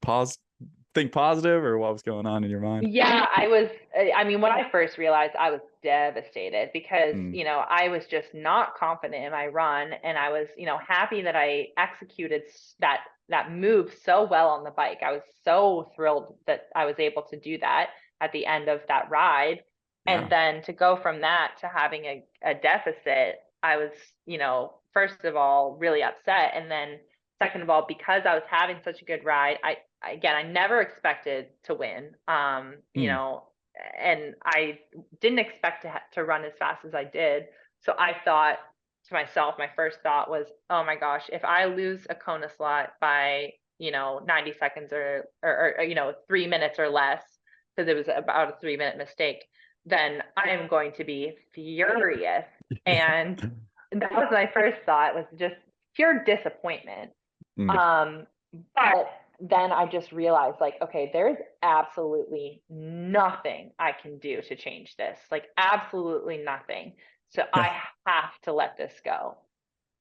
Speaker 1: think positive, or what was going on in your mind?
Speaker 2: Yeah, I mean, when I first realized, I was devastated because,
Speaker 1: Mm.
Speaker 2: I was just not confident in my run, and I was, happy that I executed that move so well on the bike. I was so thrilled that I was able to do that at the end of that ride. And
Speaker 1: Yeah.
Speaker 2: then to go from that to having a deficit, I was, first of all, really upset. And then second of all, because I was having such a good ride, I never expected to win.
Speaker 1: Mm.
Speaker 2: And I didn't expect to run as fast as I did. So I thought to myself, my first thought was, oh my gosh, if I lose a Kona slot by, 90 seconds or 3 minutes or less, because it was about a 3-minute mistake, then I am going to be furious. And that was my first thought, was just pure disappointment.
Speaker 1: Mm.
Speaker 2: Um, but then I just realized, like, okay, there's absolutely nothing I can do to change this, like absolutely nothing. So I have to let this go.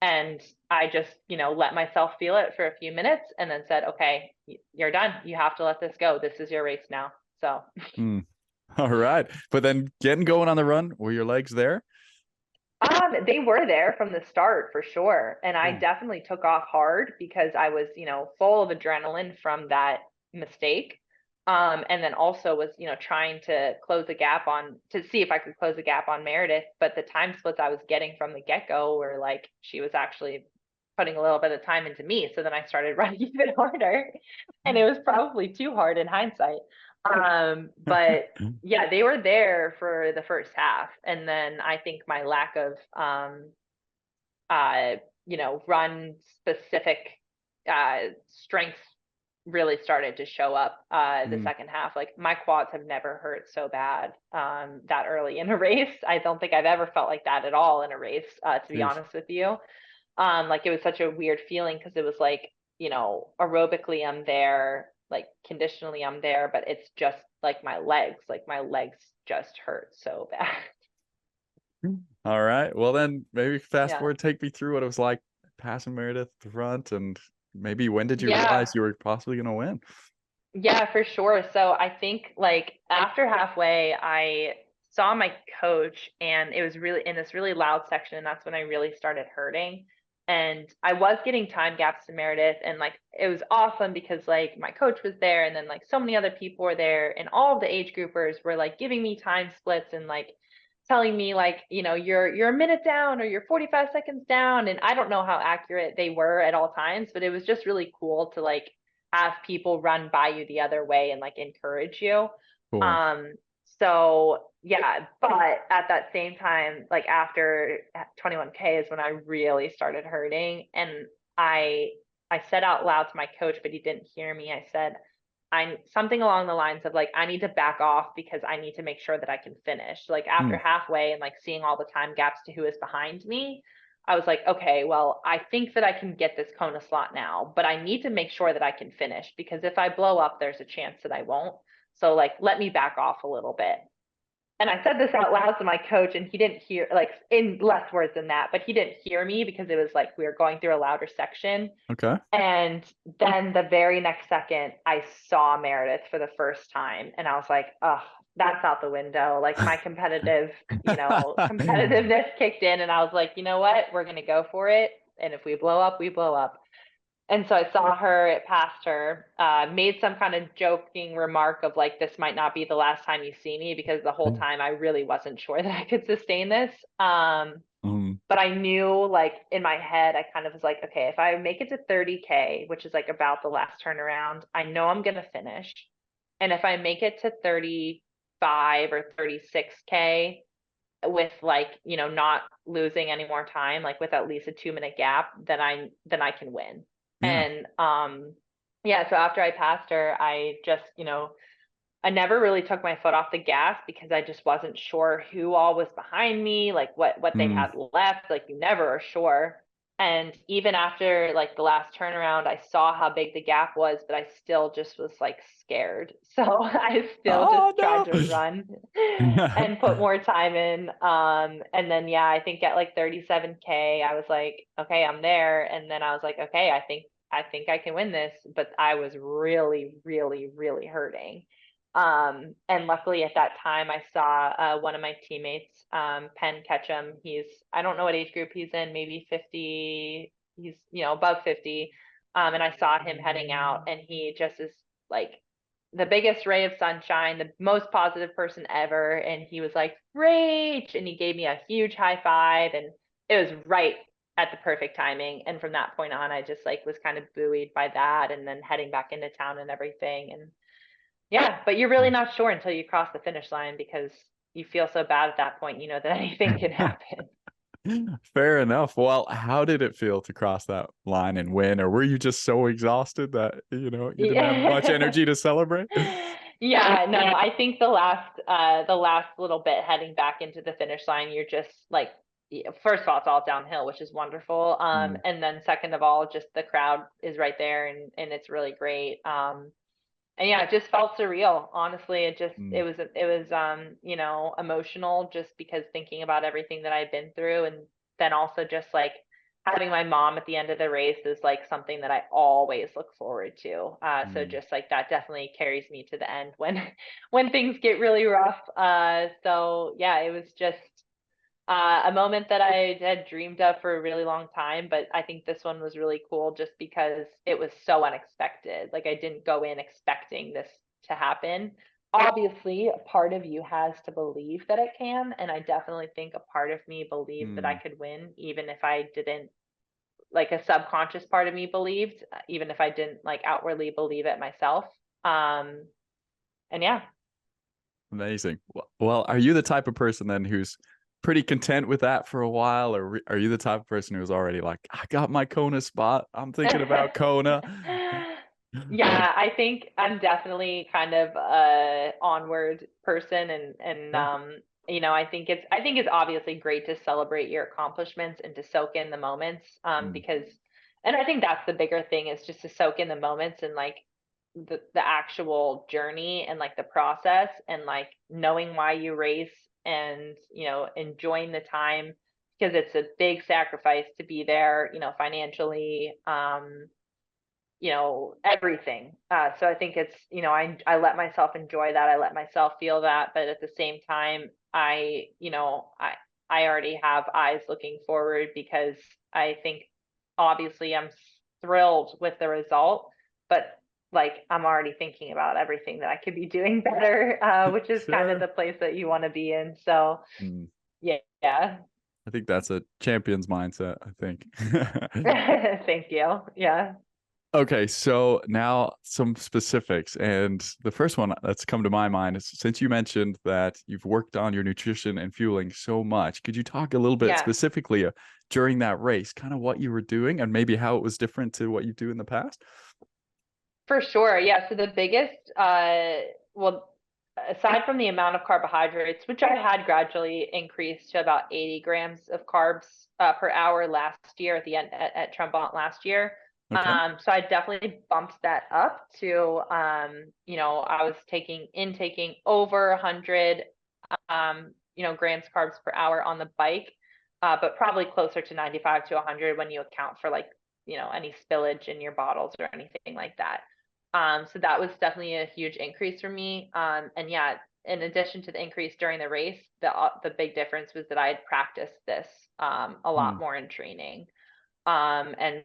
Speaker 2: And I just, let myself feel it for a few minutes and then said, okay, you're done. You have to let this go. This is your race now. So,
Speaker 1: Mm. All right. But then getting going on the run, were your legs there?
Speaker 2: they were there from the start for sure. And I
Speaker 1: Cool.
Speaker 2: definitely took off hard because I was, full of adrenaline from that mistake. And then also was, trying to to see if I could close the gap on Meredith. But the time splits I was getting from the get-go were like, she was actually putting a little bit of time into me. So then I started running even harder. And it was probably too hard in hindsight. But yeah, they were there for the first half. And then I think my lack of uh, run specific strength really started to show up the
Speaker 1: Mm,
Speaker 2: second half. Like my quads have never hurt so bad that early in a race. I don't think I've ever felt like that at all in a race, to be
Speaker 1: geez.
Speaker 2: honest with you. Like it was such a weird feeling because it was like, aerobically I'm there, like conditionally I'm there, but it's just like my legs just hurt so bad.
Speaker 1: All right. Well, then maybe fast
Speaker 2: Yeah.
Speaker 1: forward, take me through what it was like passing Meredith at the front, and maybe when did you
Speaker 2: Yeah.
Speaker 1: realize you were possibly going to win?
Speaker 2: Yeah, for sure. So I think like after halfway, I saw my coach and it was really in this really loud section. And that's when I really started hurting. And I was getting time gaps to Meredith. And like it was awesome because like my coach was there and then like so many other people were there. And all of the age groupers were like giving me time splits and like telling me like, you're a minute down or you're 45 seconds down. And I don't know how accurate they were at all times, but it was just really cool to like have people run by you the other way and like encourage you.
Speaker 1: Cool.
Speaker 2: Um, so yeah, but at that same time, like after 21K is when I really started hurting. And I I said out loud to my coach, but he didn't hear me. I said, I something along the lines of like, I need to back off because I need to make sure that I can finish. Like after
Speaker 1: Mm,
Speaker 2: halfway and like seeing all the time gaps to who is behind me, I was like, okay, well, I think that I can get this Kona slot now, but I need to make sure that I can finish because if I blow up, there's a chance that I won't. So like, let me back off a little bit. And I said this out loud to my coach and he didn't hear, like in less words than that, but he didn't hear me because it was like we were going through a louder section.
Speaker 1: okay.
Speaker 2: And then the very next second, I saw Meredith for the first time, and I was like, "Oh, that's out the window." Like my competitiveness kicked in, and I was like, "You know what? We're gonna go for it. And if we blow up, we blow up." And so I saw her, it passed her, made some kind of joking remark of like, this might not be the last time you see me because the whole time I really wasn't sure that I could sustain this.
Speaker 1: Mm,
Speaker 2: But I knew like in my head, I kind of was like, okay, if I make it to 30K, which is like about the last turnaround, I know I'm going to finish. And if I make it to 35 or 36K with like, not losing any more time, like with at least a 2 minute gap, then I can win.
Speaker 1: yeah.
Speaker 2: And yeah, so after I passed her, I never really took my foot off the gas because I just wasn't sure who all was behind me, like what they
Speaker 1: Mm,
Speaker 2: had left. Like you never are sure. And even after like the last turnaround, I saw how big the gap was, but I still just was like scared. So I still just
Speaker 1: oh
Speaker 2: tried to
Speaker 1: no.
Speaker 2: run and put more time in. And then yeah, I think at like 37K, I was like, okay, I'm there. And then I was like, okay, I think I can win this. But I was really, really, really hurting. And luckily at that time, I saw one of my teammates, Penn Ketchum. I don't know what age group he's in, maybe 50, he's, above 50. And I saw him heading out, and he just is like the biggest ray of sunshine, the most positive person ever. And he was like, Rach, and he gave me a huge high five. And it was right at the perfect timing. And from that point on, I just like was kind of buoyed by that and then heading back into town and everything. And yeah, but you're really not sure until you cross the finish line because you feel so bad at that point, that anything can happen.
Speaker 1: Fair enough. Well, how did it feel to cross that line and win? Or were you just so exhausted that, you didn't have much
Speaker 2: Yeah.
Speaker 1: energy to celebrate?
Speaker 2: Yeah, no, I think the last little bit heading back into the finish line, you're just like, first of all, it's all downhill, which is wonderful.
Speaker 1: Mm,
Speaker 2: And then second of all, just the crowd is right there and it's really great. And yeah, it just felt surreal. Honestly,
Speaker 1: mm,
Speaker 2: emotional just because thinking about everything that I've been through and then also just like having my mom at the end of the race is like something that I always look forward to. So
Speaker 1: Mm.
Speaker 2: just like that definitely carries me to the end when when things get really rough. So yeah, it was just a moment that I had dreamed of for a really long time, but I think this one was really cool just because it was so unexpected. Like I didn't go in expecting this to happen. Obviously, a part of you has to believe that it can, and I definitely think a part of me believed that I
Speaker 1: Mm.
Speaker 2: could win, even if I didn't, like a subconscious part of me believed, even if I didn't like outwardly believe it myself. Um, and yeah.
Speaker 1: Amazing. Well, are you the type of person then who's pretty content with that for a while, or are you the type of person who's already like, I got my Kona spot. I'm thinking about Kona.
Speaker 2: Yeah, I think I'm definitely kind of a onward person, and
Speaker 1: Okay.
Speaker 2: I think it's obviously great to celebrate your accomplishments and to soak in the moments,
Speaker 1: Mm.
Speaker 2: because, and I think that's the bigger thing, is just to soak in the moments and like the actual journey and like the process and like knowing why you race, and enjoying the time, because it's a big sacrifice to be there, financially, everything. So I think it's, I let myself enjoy that. I let myself feel that. But at the same time, I already have eyes looking forward, because I think obviously I'm thrilled with the result, but like I'm already thinking about everything that I could be doing better, which is kind of
Speaker 1: Sure.
Speaker 2: the place that you want to be in. So
Speaker 1: Mm.
Speaker 2: yeah, yeah.
Speaker 1: I think that's a champion's mindset, I think.
Speaker 2: Thank you. Yeah.
Speaker 1: Okay, so now some specifics. And the first one that's come to my mind is, since you mentioned that you've worked on your nutrition and fueling so much, could you talk a little bit
Speaker 2: Yeah.
Speaker 1: specifically during that race, kind of what you were doing and maybe how it was different to what you do in the past?
Speaker 2: For sure. Yeah. So the biggest, well, aside from the amount of carbohydrates, which I had gradually increased to about 80 grams of carbs per hour last year at the end at Trumbont last year.
Speaker 1: Okay.
Speaker 2: So I definitely bumped that up to, I was intaking over 100, grams carbs per hour on the bike, but probably closer to 95 to 100 when you account for like, any spillage in your bottles or anything like that. So that was definitely a huge increase for me. And yeah, in addition to the increase during the race, the big difference was that I had practiced this a lot
Speaker 1: Hmm.
Speaker 2: more in training, and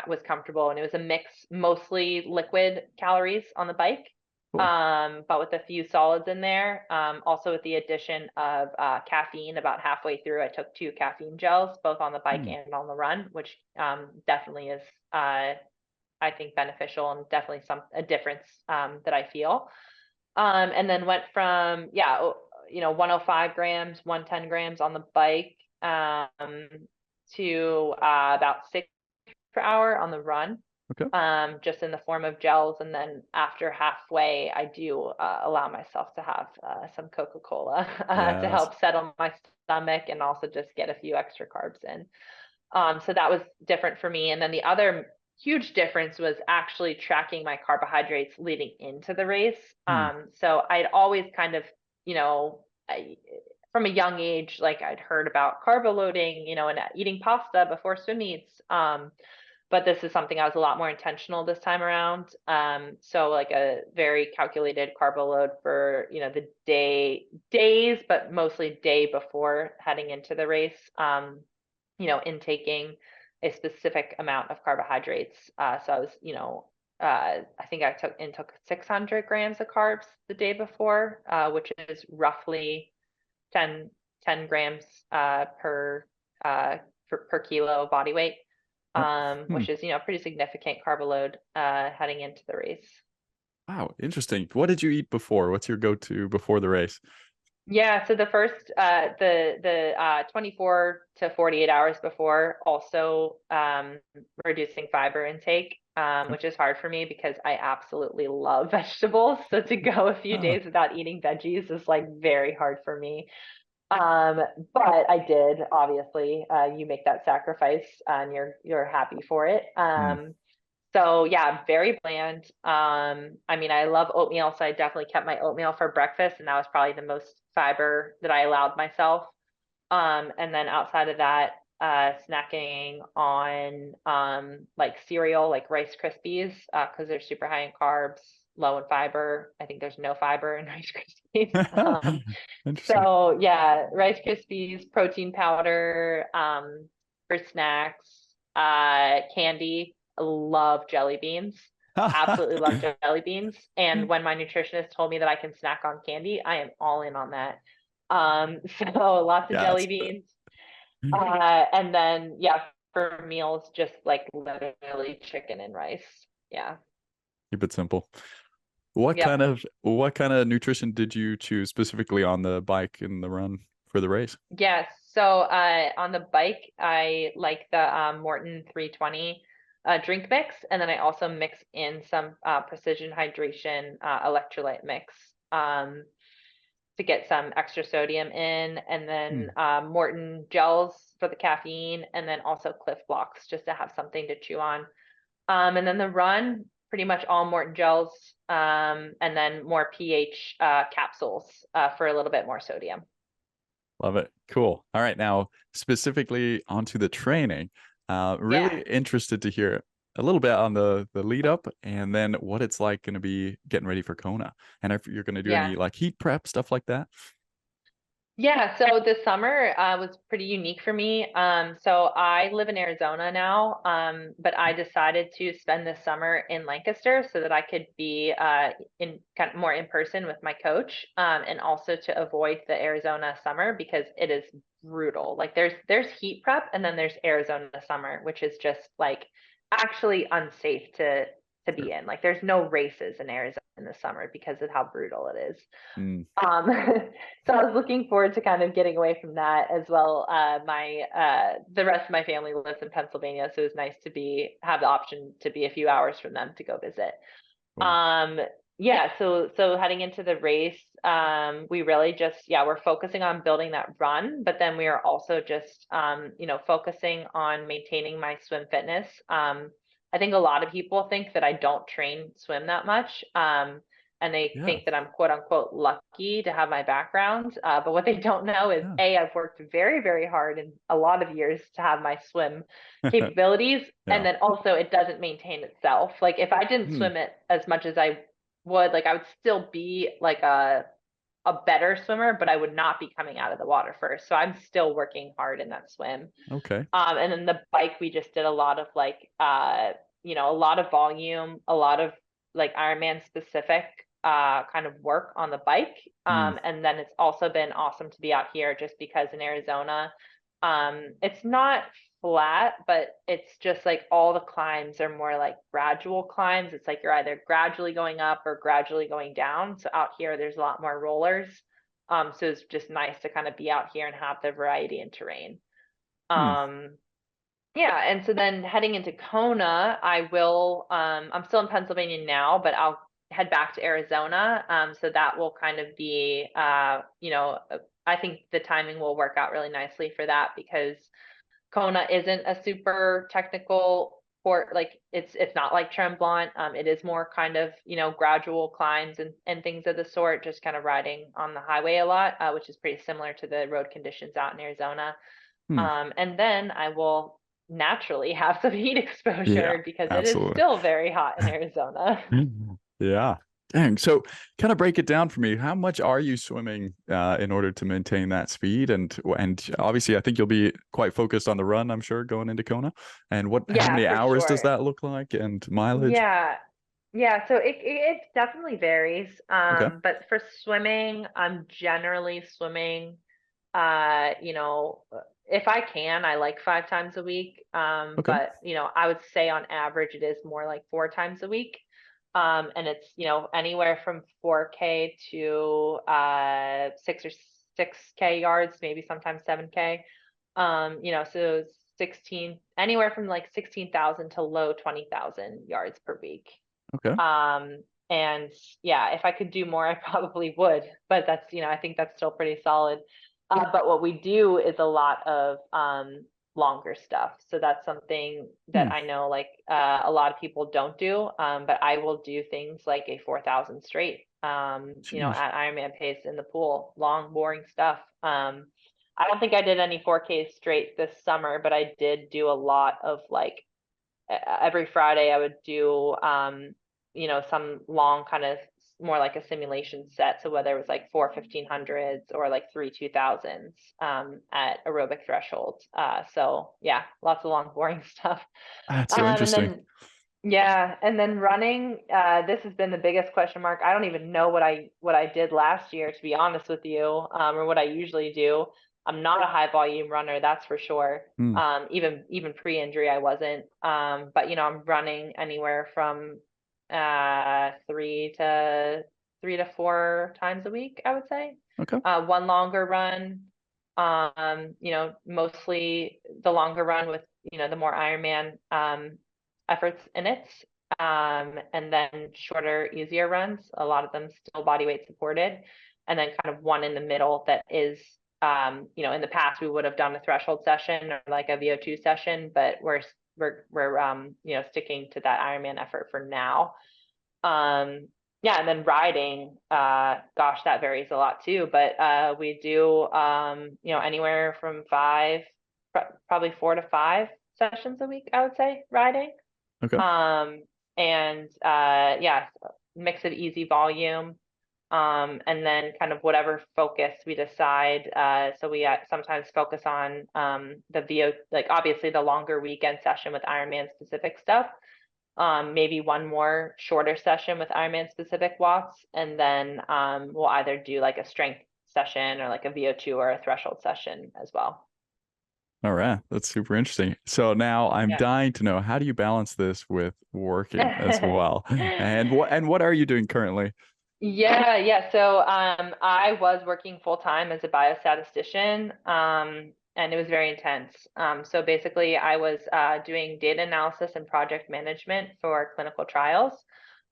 Speaker 2: was comfortable. And it was a mix, mostly liquid calories on the bike,
Speaker 1: Cool.
Speaker 2: but with a few solids in there. Also with the addition of caffeine. About halfway through, I took 2 caffeine gels, both on the bike
Speaker 1: Hmm.
Speaker 2: and on the run, which definitely is, I think, beneficial, and definitely a difference that I feel. And then went from 105 grams, 110 grams on the bike, to about 6 per hour on the run,
Speaker 1: Okay.
Speaker 2: just in the form of gels. And then after halfway, I do allow myself to have some Coca-Cola to
Speaker 1: Yes.
Speaker 2: help settle my stomach and also just get a few extra carbs in. So that was different for me. And then the other huge difference was actually tracking my carbohydrates leading into the race.
Speaker 1: Hmm.
Speaker 2: So I'd always kind of, you know, I, from a young age, like I'd heard about carbo loading, and eating pasta before swim meets. But this is something I was a lot more intentional this time around. So like a very calculated carbo load for, the days, but mostly day before heading into the race. Intaking a specific amount of carbohydrates. So I was, I think I took 600 grams of carbs the day before, which is roughly 10, 10 grams uh, per kilo body weight,
Speaker 1: Oh, hmm.
Speaker 2: which is, pretty significant carb load heading into the race.
Speaker 1: Wow, interesting. What did you eat before? What's your go-to before the race?
Speaker 2: Yeah, so the first, the 24 to 48 hours before, also reducing fiber intake,
Speaker 1: Okay.
Speaker 2: which is hard for me because I absolutely love vegetables. So to go a few
Speaker 1: Ah,
Speaker 2: days without eating veggies is like very hard for me. Um, but I did, obviously. You make that sacrifice and you're happy for it.
Speaker 1: hmm.
Speaker 2: So yeah, very bland. I mean, I love oatmeal, so I definitely kept my oatmeal for breakfast, and that was probably the most fiber that I allowed myself. And then outside of that, snacking on like cereal, like Rice Krispies, because they're super high in carbs, low in fiber. I think there's no fiber in Rice Krispies.
Speaker 1: Interesting.
Speaker 2: So yeah, Rice Krispies, protein powder, for snacks, candy. I love jelly beans. Absolutely love jelly beans. And when my nutritionist told me that I can snack on candy, I am all in on that. So lots of jelly
Speaker 1: Yes.
Speaker 2: beans. And then yeah, for meals, just like literally chicken and rice. Yeah.
Speaker 1: Keep it simple.
Speaker 2: Yep.
Speaker 1: What kind of nutrition did you choose specifically on the bike and the run for the race?
Speaker 2: Yes. So on the bike, I like the Morton 320 drink mix, and then I also mix in some precision hydration electrolyte mix to get some extra sodium in, and then
Speaker 1: Hmm.
Speaker 2: Morton gels for the caffeine, and then also Cliff Blocks just to have something to chew on. And then the run, pretty much all Morton gels, and then more pH capsules for a little bit more sodium.
Speaker 1: Love it. Cool. All right. Now, specifically onto the training,
Speaker 2: Yeah.
Speaker 1: really interested to hear a little bit on the lead up and then what it's like going to be getting ready for Kona. And if you're going to do
Speaker 2: Yeah.
Speaker 1: any like heat prep, stuff like that.
Speaker 2: Yeah, so this summer was pretty unique for me. So I live in Arizona now, but I decided to spend this summer in Lancaster so that I could be in kind of more in person with my coach, and also to avoid the Arizona summer because it is brutal. Like there's heat prep and then there's Arizona summer, which is just like actually unsafe to
Speaker 1: Sure.
Speaker 2: be in. Like there's no races in Arizona in the summer because of how brutal it is.
Speaker 1: Mm,
Speaker 2: Um, so I was looking forward to kind of getting away from that as well. My the rest of my family lives in Pennsylvania, so it was nice to have the option to be a few hours from them to go visit.
Speaker 1: cool.
Speaker 2: Um, yeah, so heading into the race, we really just we're focusing on building that run, but then we are also just focusing on maintaining my swim fitness. I think a lot of people think that I don't train swim that much. And they
Speaker 1: Yeah.
Speaker 2: think that I'm quote unquote lucky to have my background. But what they don't know is
Speaker 1: Yeah.
Speaker 2: I've worked very, very hard in a lot of years to have my swim capabilities. And
Speaker 1: Yeah.
Speaker 2: then also it doesn't maintain itself. Like if I didn't
Speaker 1: Hmm.
Speaker 2: swim it as much as I would, like I would still be like a better swimmer, but I would not be coming out of the water first. So I'm still working hard in that swim.
Speaker 1: Okay.
Speaker 2: And then the bike, we just did a lot of like a lot of volume, a lot of like Ironman specific kind of work on the bike.
Speaker 1: Hmm.
Speaker 2: And then it's also been awesome to be out here just because in Arizona, it's not flat, but it's just like all the climbs are more like gradual climbs. It's like you're either gradually going up or gradually going down. So out here, there's a lot more rollers. So it's just nice to kind of be out here and have the variety in terrain.
Speaker 1: Hmm.
Speaker 2: Um, yeah, and so then heading into Kona, I'm still in Pennsylvania now, but I'll head back to Arizona. So that will kind of be I think the timing will work out really nicely for that because Kona isn't a super technical port, like it's not like Tremblant. It is more kind of, gradual climbs and things of the sort, just kind of riding on the highway a lot, which is pretty similar to the road conditions out in Arizona.
Speaker 1: Hmm.
Speaker 2: And then I will naturally have some heat
Speaker 1: Yeah.
Speaker 2: exposure because it is
Speaker 1: Absolutely.
Speaker 2: still very hot in Arizona.
Speaker 1: Yeah. Dang. So kind of break it down for me. How much are you swimming in order to maintain that speed? And obviously I think you'll be quite focused on the run, I'm sure, going into Kona. And how
Speaker 2: Yeah,
Speaker 1: many
Speaker 2: for
Speaker 1: hours does
Speaker 2: sure.
Speaker 1: that look like and mileage?
Speaker 2: Yeah. Yeah, so it definitely varies.
Speaker 1: Okay.
Speaker 2: But for swimming, I'm generally swimming if I can, I like 5 times a week.
Speaker 1: Okay.
Speaker 2: But I would say on average it is more like 4 times a week. And it's, anywhere from 4K to 6 yards, maybe sometimes 7K. So anywhere from like 16,000 to low 20,000 yards per week.
Speaker 1: Okay.
Speaker 2: And yeah, if I could do more, I probably would, but that's, I think that's still pretty solid. But what we do is a lot of longer stuff. So that's something
Speaker 1: Hmm.
Speaker 2: that I know like a lot of people don't do. But I will do things like a 4,000 straight,
Speaker 1: Jeez.
Speaker 2: at Ironman pace in the pool, long, boring stuff. I don't think I did any 4Ks straight this summer, but I did do a lot of like every Friday I would do some long kind of more like a simulation set. So whether it was like 4 1500s or like 3 2000s at aerobic threshold. So yeah, lots of long boring stuff.
Speaker 1: That's so
Speaker 2: And
Speaker 1: interesting.
Speaker 2: then yeah, and then running, this has been the biggest question mark. I don't even know what I did last year, to be honest with you, or what I usually do. I'm not a high volume runner, that's for sure.
Speaker 1: Hmm.
Speaker 2: Even pre-injury, I wasn't. But I'm running anywhere from 3 to 4 times a week, I would say.
Speaker 1: Okay.
Speaker 2: One longer run, mostly the longer run with the more Ironman efforts in it. And then shorter, easier runs, a lot of them still body weight supported. And then kind of one in the middle that is, in the past we would have done a threshold session or like a VO2 session, but we're sticking to that Ironman effort for now. Yeah, and then riding, gosh, that varies a lot too, but we do anywhere from probably 4 to 5 sessions a week, I would say, riding.
Speaker 1: Okay.
Speaker 2: And yeah, mix of easy volume. And then kind of whatever focus we decide. So we sometimes focus on the VO, like obviously the longer weekend session with Ironman specific stuff. Maybe one more shorter session with Ironman specific watts, and then we'll either do like a strength session or like a VO2 or a threshold session as well.
Speaker 1: All right. That's super interesting. So now I'm
Speaker 2: Yeah.
Speaker 1: dying to know, how do you balance this with working as well? And what are you doing currently?
Speaker 2: Yeah. So I was working full time as a biostatistician, and it was very intense. So basically, I was doing data analysis and project management for clinical trials,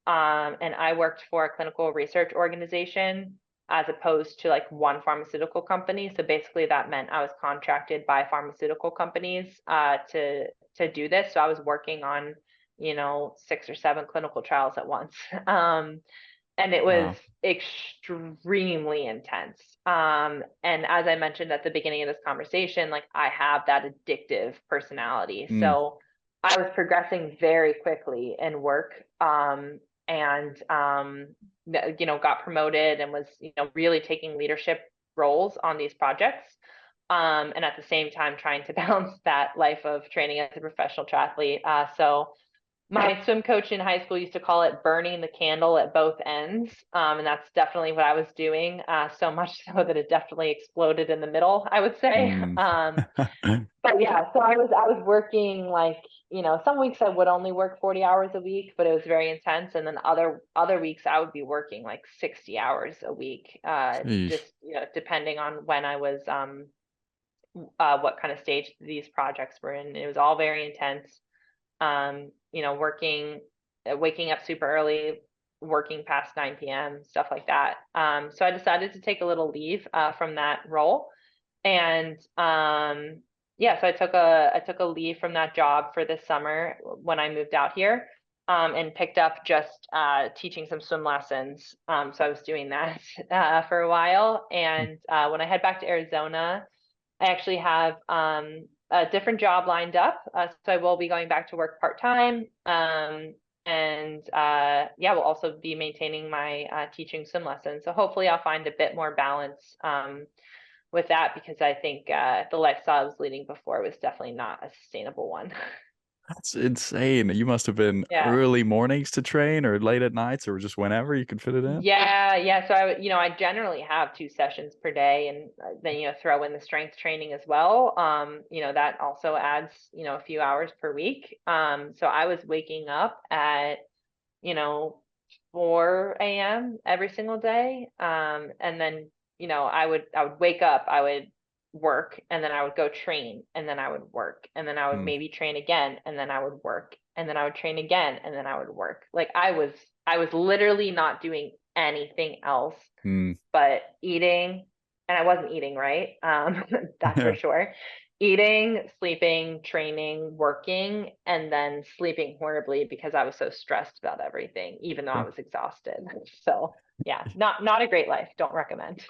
Speaker 2: and I worked for a clinical research organization as opposed to like one pharmaceutical company. So basically, that meant I was contracted by pharmaceutical companies to do this. So I was working on 6 or 7 clinical trials at once. And it was
Speaker 1: Wow.
Speaker 2: extremely intense. And as I mentioned at the beginning of this conversation, like I have that addictive personality.
Speaker 1: Mm.
Speaker 2: So I was progressing very quickly in work, and got promoted and was, really taking leadership roles on these projects. And at the same time trying to balance that life of training as a professional triathlete. So my swim coach in high school used to call it burning the candle at both ends. And that's definitely what I was doing, so much so that it definitely exploded in the middle, I would say.
Speaker 1: Mm.
Speaker 2: But yeah, so I was working like, some weeks I would only work 40 hours a week, but it was very intense. And then other weeks I would be working like 60 hours a week,
Speaker 1: Jeez.
Speaker 2: just, depending on when I was, what kind of stage these projects were in. It was all very intense. Waking up super early, working past 9 p.m., stuff like that. So I decided to take a little leave from that role. And yeah, so I took a leave from that job for this summer when I moved out here, and picked up just teaching some swim lessons. So I was doing that for a while. And when I head back to Arizona, I actually have a different job lined up. So I will be going back to work part-time. And yeah, we'll also be maintaining my teaching swim lessons. So hopefully I'll find a bit more balance with that, because I think the lifestyle I was leading before was definitely not a sustainable one.
Speaker 1: That's insane. You must have been
Speaker 2: Yeah.
Speaker 1: early mornings to train or late at nights or just whenever you could fit it in.
Speaker 2: Yeah. So I generally have 2 sessions per day, and then throw in the strength training as well. That also adds a few hours per week. So I was waking up at you know 4 a.m. every single day. And then I would wake up, I would work, and then I would go train, and then I would work, and then I would
Speaker 1: Mm.
Speaker 2: maybe train again, and then I would work, and then I would train again, and then I would work. Like I was literally not doing anything else
Speaker 1: Mm.
Speaker 2: but eating, and I wasn't eating right. That's for
Speaker 1: Yeah.
Speaker 2: sure. Eating, sleeping, training, working, and then sleeping horribly because I was so stressed about everything, even though I
Speaker 1: Sure.
Speaker 2: was exhausted. So Yeah, not a great life. Don't recommend.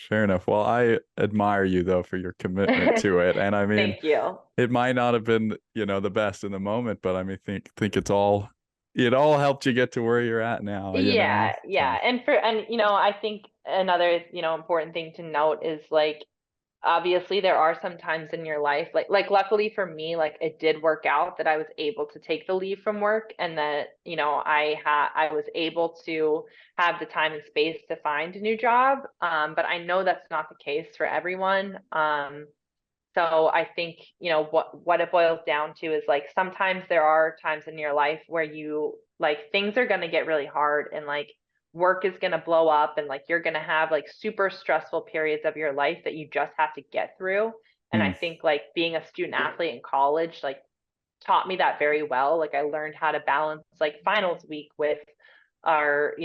Speaker 1: Fair enough. Well, I admire you though for your commitment to it. And I mean,
Speaker 2: Thank you.
Speaker 1: it might not have been, the best in the moment, but I mean, think it all helped you get to where you're at now.
Speaker 2: Yeah,
Speaker 1: So,
Speaker 2: yeah. And I think another, important thing to note is like obviously there are some times in your life like luckily for me, like it did work out that I was able to take the leave from work, and that, I was able to have the time and space to find a new job. But I know that's not the case for everyone. So I think, what it boils down to is like sometimes there are times in your life where you like things are going to get really hard, and like work is going to blow up, and like you're going to have like super stressful periods of your life that you just have to get through. And I
Speaker 1: hmm,
Speaker 2: think like being a student athlete in college like taught me that very well. Like I learned how to balance like finals week with our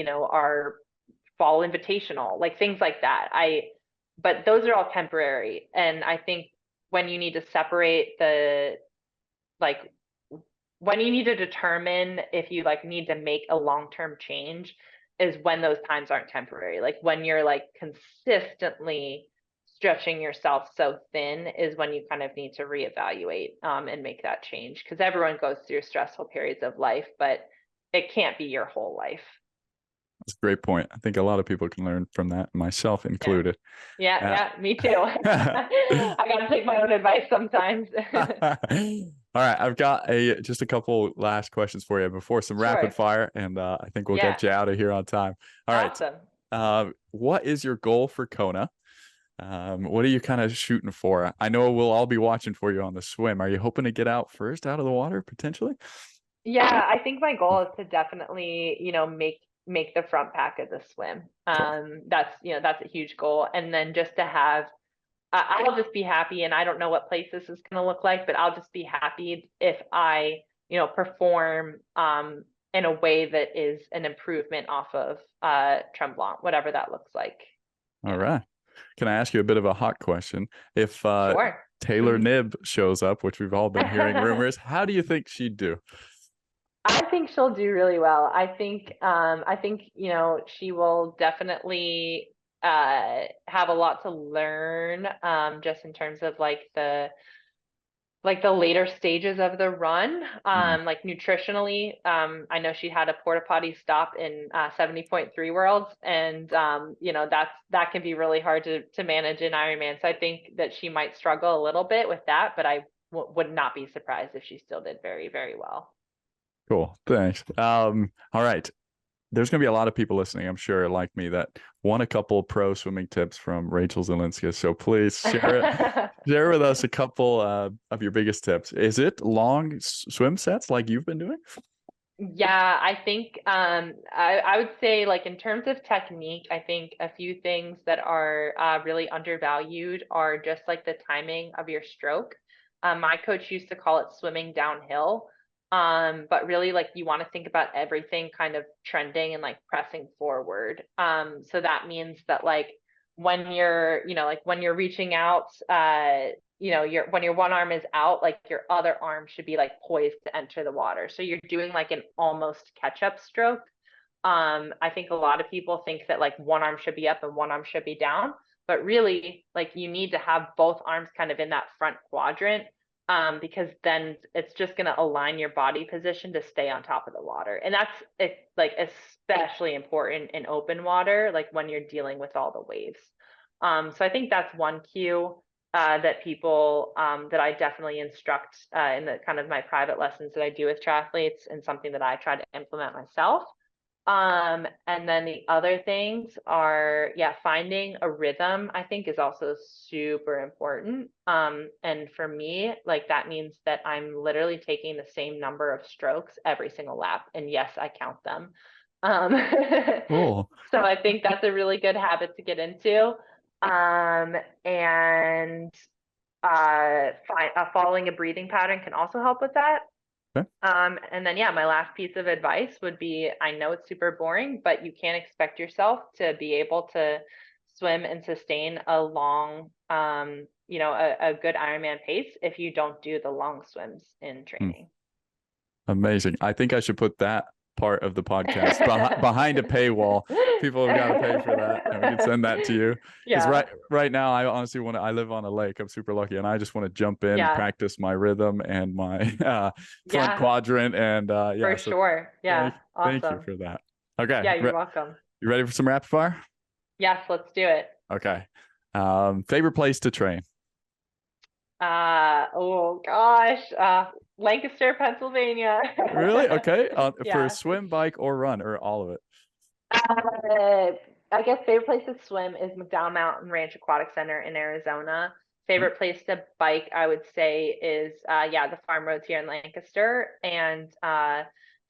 Speaker 2: fall invitational, like things like that. But those are all temporary. And I think when you need to separate like, when you need to determine if you like need to make a long-term change is when those times aren't temporary. Like when you're like consistently stretching yourself so thin is when you kind of need to reevaluate and make that change, because everyone goes through stressful periods of life, but it can't be your whole life.
Speaker 1: that's a great point. I think a lot of people can learn from that, myself
Speaker 2: Yeah.
Speaker 1: included.
Speaker 2: Yeah,
Speaker 1: Uh,
Speaker 2: yeah, me too. I gotta take my own advice sometimes.
Speaker 1: All right, I've got just a couple last questions for you before some rapid
Speaker 2: Sure.
Speaker 1: fire, and I think we'll
Speaker 2: Yeah.
Speaker 1: get you out of here on time. All right.
Speaker 2: Awesome.
Speaker 1: What is your goal for Kona? What are you kind of shooting for? I know we'll all be watching for you on the swim. Are you hoping to get out first out of the water potentially?
Speaker 2: Yeah, I think my goal is to definitely, make the front pack of the swim.
Speaker 1: Okay.
Speaker 2: That's a huge goal. And then just to have, I'll just be happy, and I don't know what place this is going to look like, but I'll just be happy if I, perform in a way that is an improvement off of Tremblant, whatever that looks like.
Speaker 1: All
Speaker 2: Yeah.
Speaker 1: right. Can I ask you a bit of a hot question? If
Speaker 2: Sure.
Speaker 1: Taylor Nib shows up, which we've all been hearing rumors, how do you think she'd do?
Speaker 2: I think she'll do really well. I think, she will definitely have a lot to learn just in terms of like the later stages of the run.
Speaker 1: Mm.
Speaker 2: Like nutritionally, I know she had a porta potty stop in 70.3 worlds, and that can be really hard to manage in Ironman. So I think that she might struggle a little bit with that, but I would not be surprised if she still did very, very well.
Speaker 1: Cool. Thanks. All right. There's going to be a lot of people listening, I'm sure, like me, that want a couple pro swimming tips from Rachel Zilinskas. So please share with us a couple of your biggest tips. Is it long swim sets like you've been doing?
Speaker 2: Yeah, I think I would say like in terms of technique, I think a few things that are really undervalued are just like the timing of your stroke. My coach used to call it swimming downhill. But really like you want to think about everything kind of trending and like pressing forward. So that means that like when you're, like when you're reaching out, when your one arm is out, like your other arm should be like poised to enter the water. So you're doing like an almost catch up stroke. I think a lot of people think that like one arm should be up and one arm should be down, but really like you need to have both arms kind of in that front quadrant, because then it's just going to align your body position to stay on top of the water. And that's it's like especially important in open water, like when you're dealing with all the waves. So I think that's one cue that people that I definitely instruct in the kind of my private lessons that I do with triathletes, and something that I try to implement myself. And then the other things are, yeah, finding a rhythm, I think is also super important. And for me, like that means that I'm literally taking the same number of strokes every single lap. And yes, I count them. Um,
Speaker 1: Cool.
Speaker 2: so I think that's a really good habit to get into. And following a breathing pattern can also help with that.
Speaker 1: Okay.
Speaker 2: And then, yeah, my last piece of advice would be, I know it's super boring, but you can't expect yourself to be able to swim and sustain a long, a good Ironman pace if you don't do the long swims in
Speaker 1: Hmm.
Speaker 2: training.
Speaker 1: Amazing. I think I should put that part of the podcast behind a paywall. People have got to pay for that, and we can send that to you. Because right now, I honestly I live on a lake. I'm super lucky, and I just want to jump in and practice my rhythm and my front quadrant. And
Speaker 2: for sure. Yeah.
Speaker 1: Thank you for that. Okay.
Speaker 2: Yeah, you're welcome.
Speaker 1: You ready for some rapid fire?
Speaker 2: Yes, let's do it.
Speaker 1: Okay. Favorite place to train?
Speaker 2: Oh gosh. Lancaster, Pennsylvania.
Speaker 1: Really? Okay. For a swim, bike, or run, or all of it?
Speaker 2: I guess favorite place to swim is McDowell Mountain Ranch Aquatic Center in Arizona. Favorite place to bike, I would say, is the farm roads here in Lancaster. And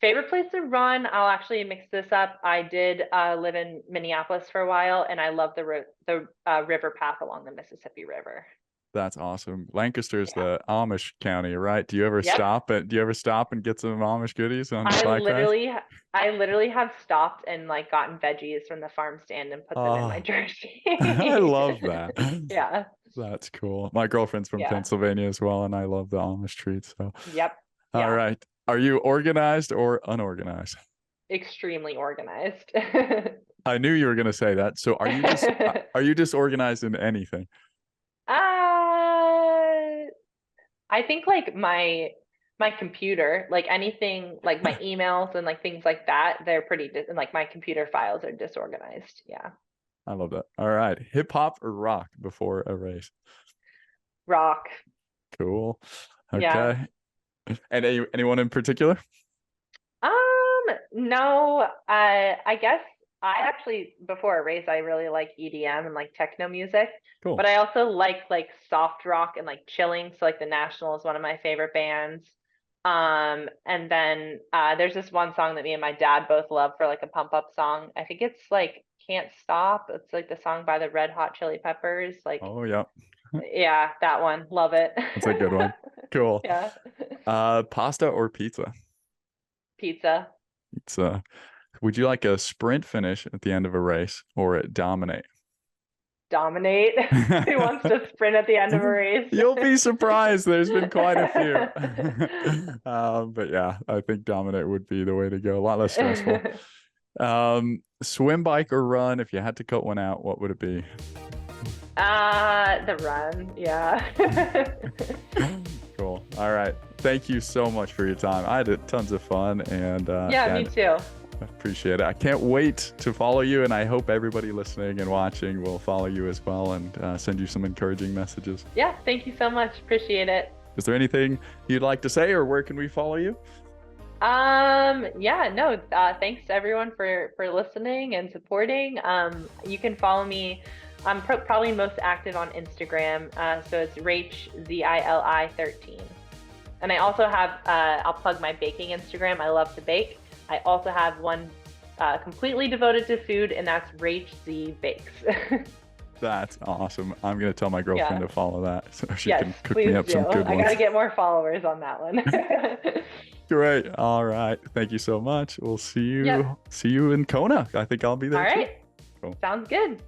Speaker 2: favorite place to run, I'll actually mix this up. I did live in Minneapolis for a while, and I love the river path along the Mississippi River.
Speaker 1: That's awesome. Lancaster's the Amish county, right? Do you ever stop and get some Amish goodies on the bike ride?
Speaker 2: I literally have stopped and like gotten veggies from the farm stand and put them in my jersey.
Speaker 1: I love that.
Speaker 2: Yeah.
Speaker 1: That's cool. My girlfriend's from Pennsylvania as well, and I love the Amish treats. So all right. Are you organized or unorganized?
Speaker 2: Extremely organized.
Speaker 1: I knew you were gonna say that. So are you disorganized in anything?
Speaker 2: I think like my computer, like anything, like my emails and like things like that, they're pretty like my computer files are disorganized. Yeah.
Speaker 1: I love that. All right. Hip hop or rock before a race?
Speaker 2: Rock.
Speaker 1: Cool. Okay. Yeah. And anyone in particular?
Speaker 2: No, I guess I actually, before a race, I really like EDM and like techno music. Cool. But I also like soft rock and like chilling. So like the National is one of my favorite bands. And then there's this one song that me and my dad both love for like a pump up song. I think it's like Can't Stop. It's like the song by the Red Hot Chili Peppers. Like, oh yeah. Yeah, that one. Love it.
Speaker 1: That's a good one. Cool.
Speaker 2: Yeah.
Speaker 1: Pasta or pizza?
Speaker 2: Pizza.
Speaker 1: Pizza. Would you like a sprint finish at the end of a race or dominate?
Speaker 2: Dominate. Who wants to sprint at the end of a race?
Speaker 1: You'll be surprised. There's been quite a few. But yeah, I think dominate would be the way to go. A lot less stressful. Swim, bike, or run? If you had to cut one out, what would it be?
Speaker 2: The run. Yeah.
Speaker 1: Cool. All right. Thank you so much for your time. I had tons of fun, and
Speaker 2: me too.
Speaker 1: Appreciate it. I can't wait to follow you, and I hope everybody listening and watching will follow you as well and send you some encouraging messages.
Speaker 2: Yeah, thank you so much. Appreciate it.
Speaker 1: Is there anything you'd like to say, or where can we follow you?
Speaker 2: Thanks to everyone for listening and supporting. You can follow me. I'm probably most active on Instagram, so it's Rachel Zili13. And I also have, I'll plug my baking Instagram. I love to bake. I also have one completely devoted to food, and that's Rach Z Bakes.
Speaker 1: That's awesome. I'm going to tell my girlfriend to follow that so she can cook me up some good ones.
Speaker 2: I got to get more followers on that one.
Speaker 1: Great. All right. Thank you so much. We'll see you in Kona. I think I'll be there.
Speaker 2: All right.
Speaker 1: Too. Cool.
Speaker 2: Sounds good.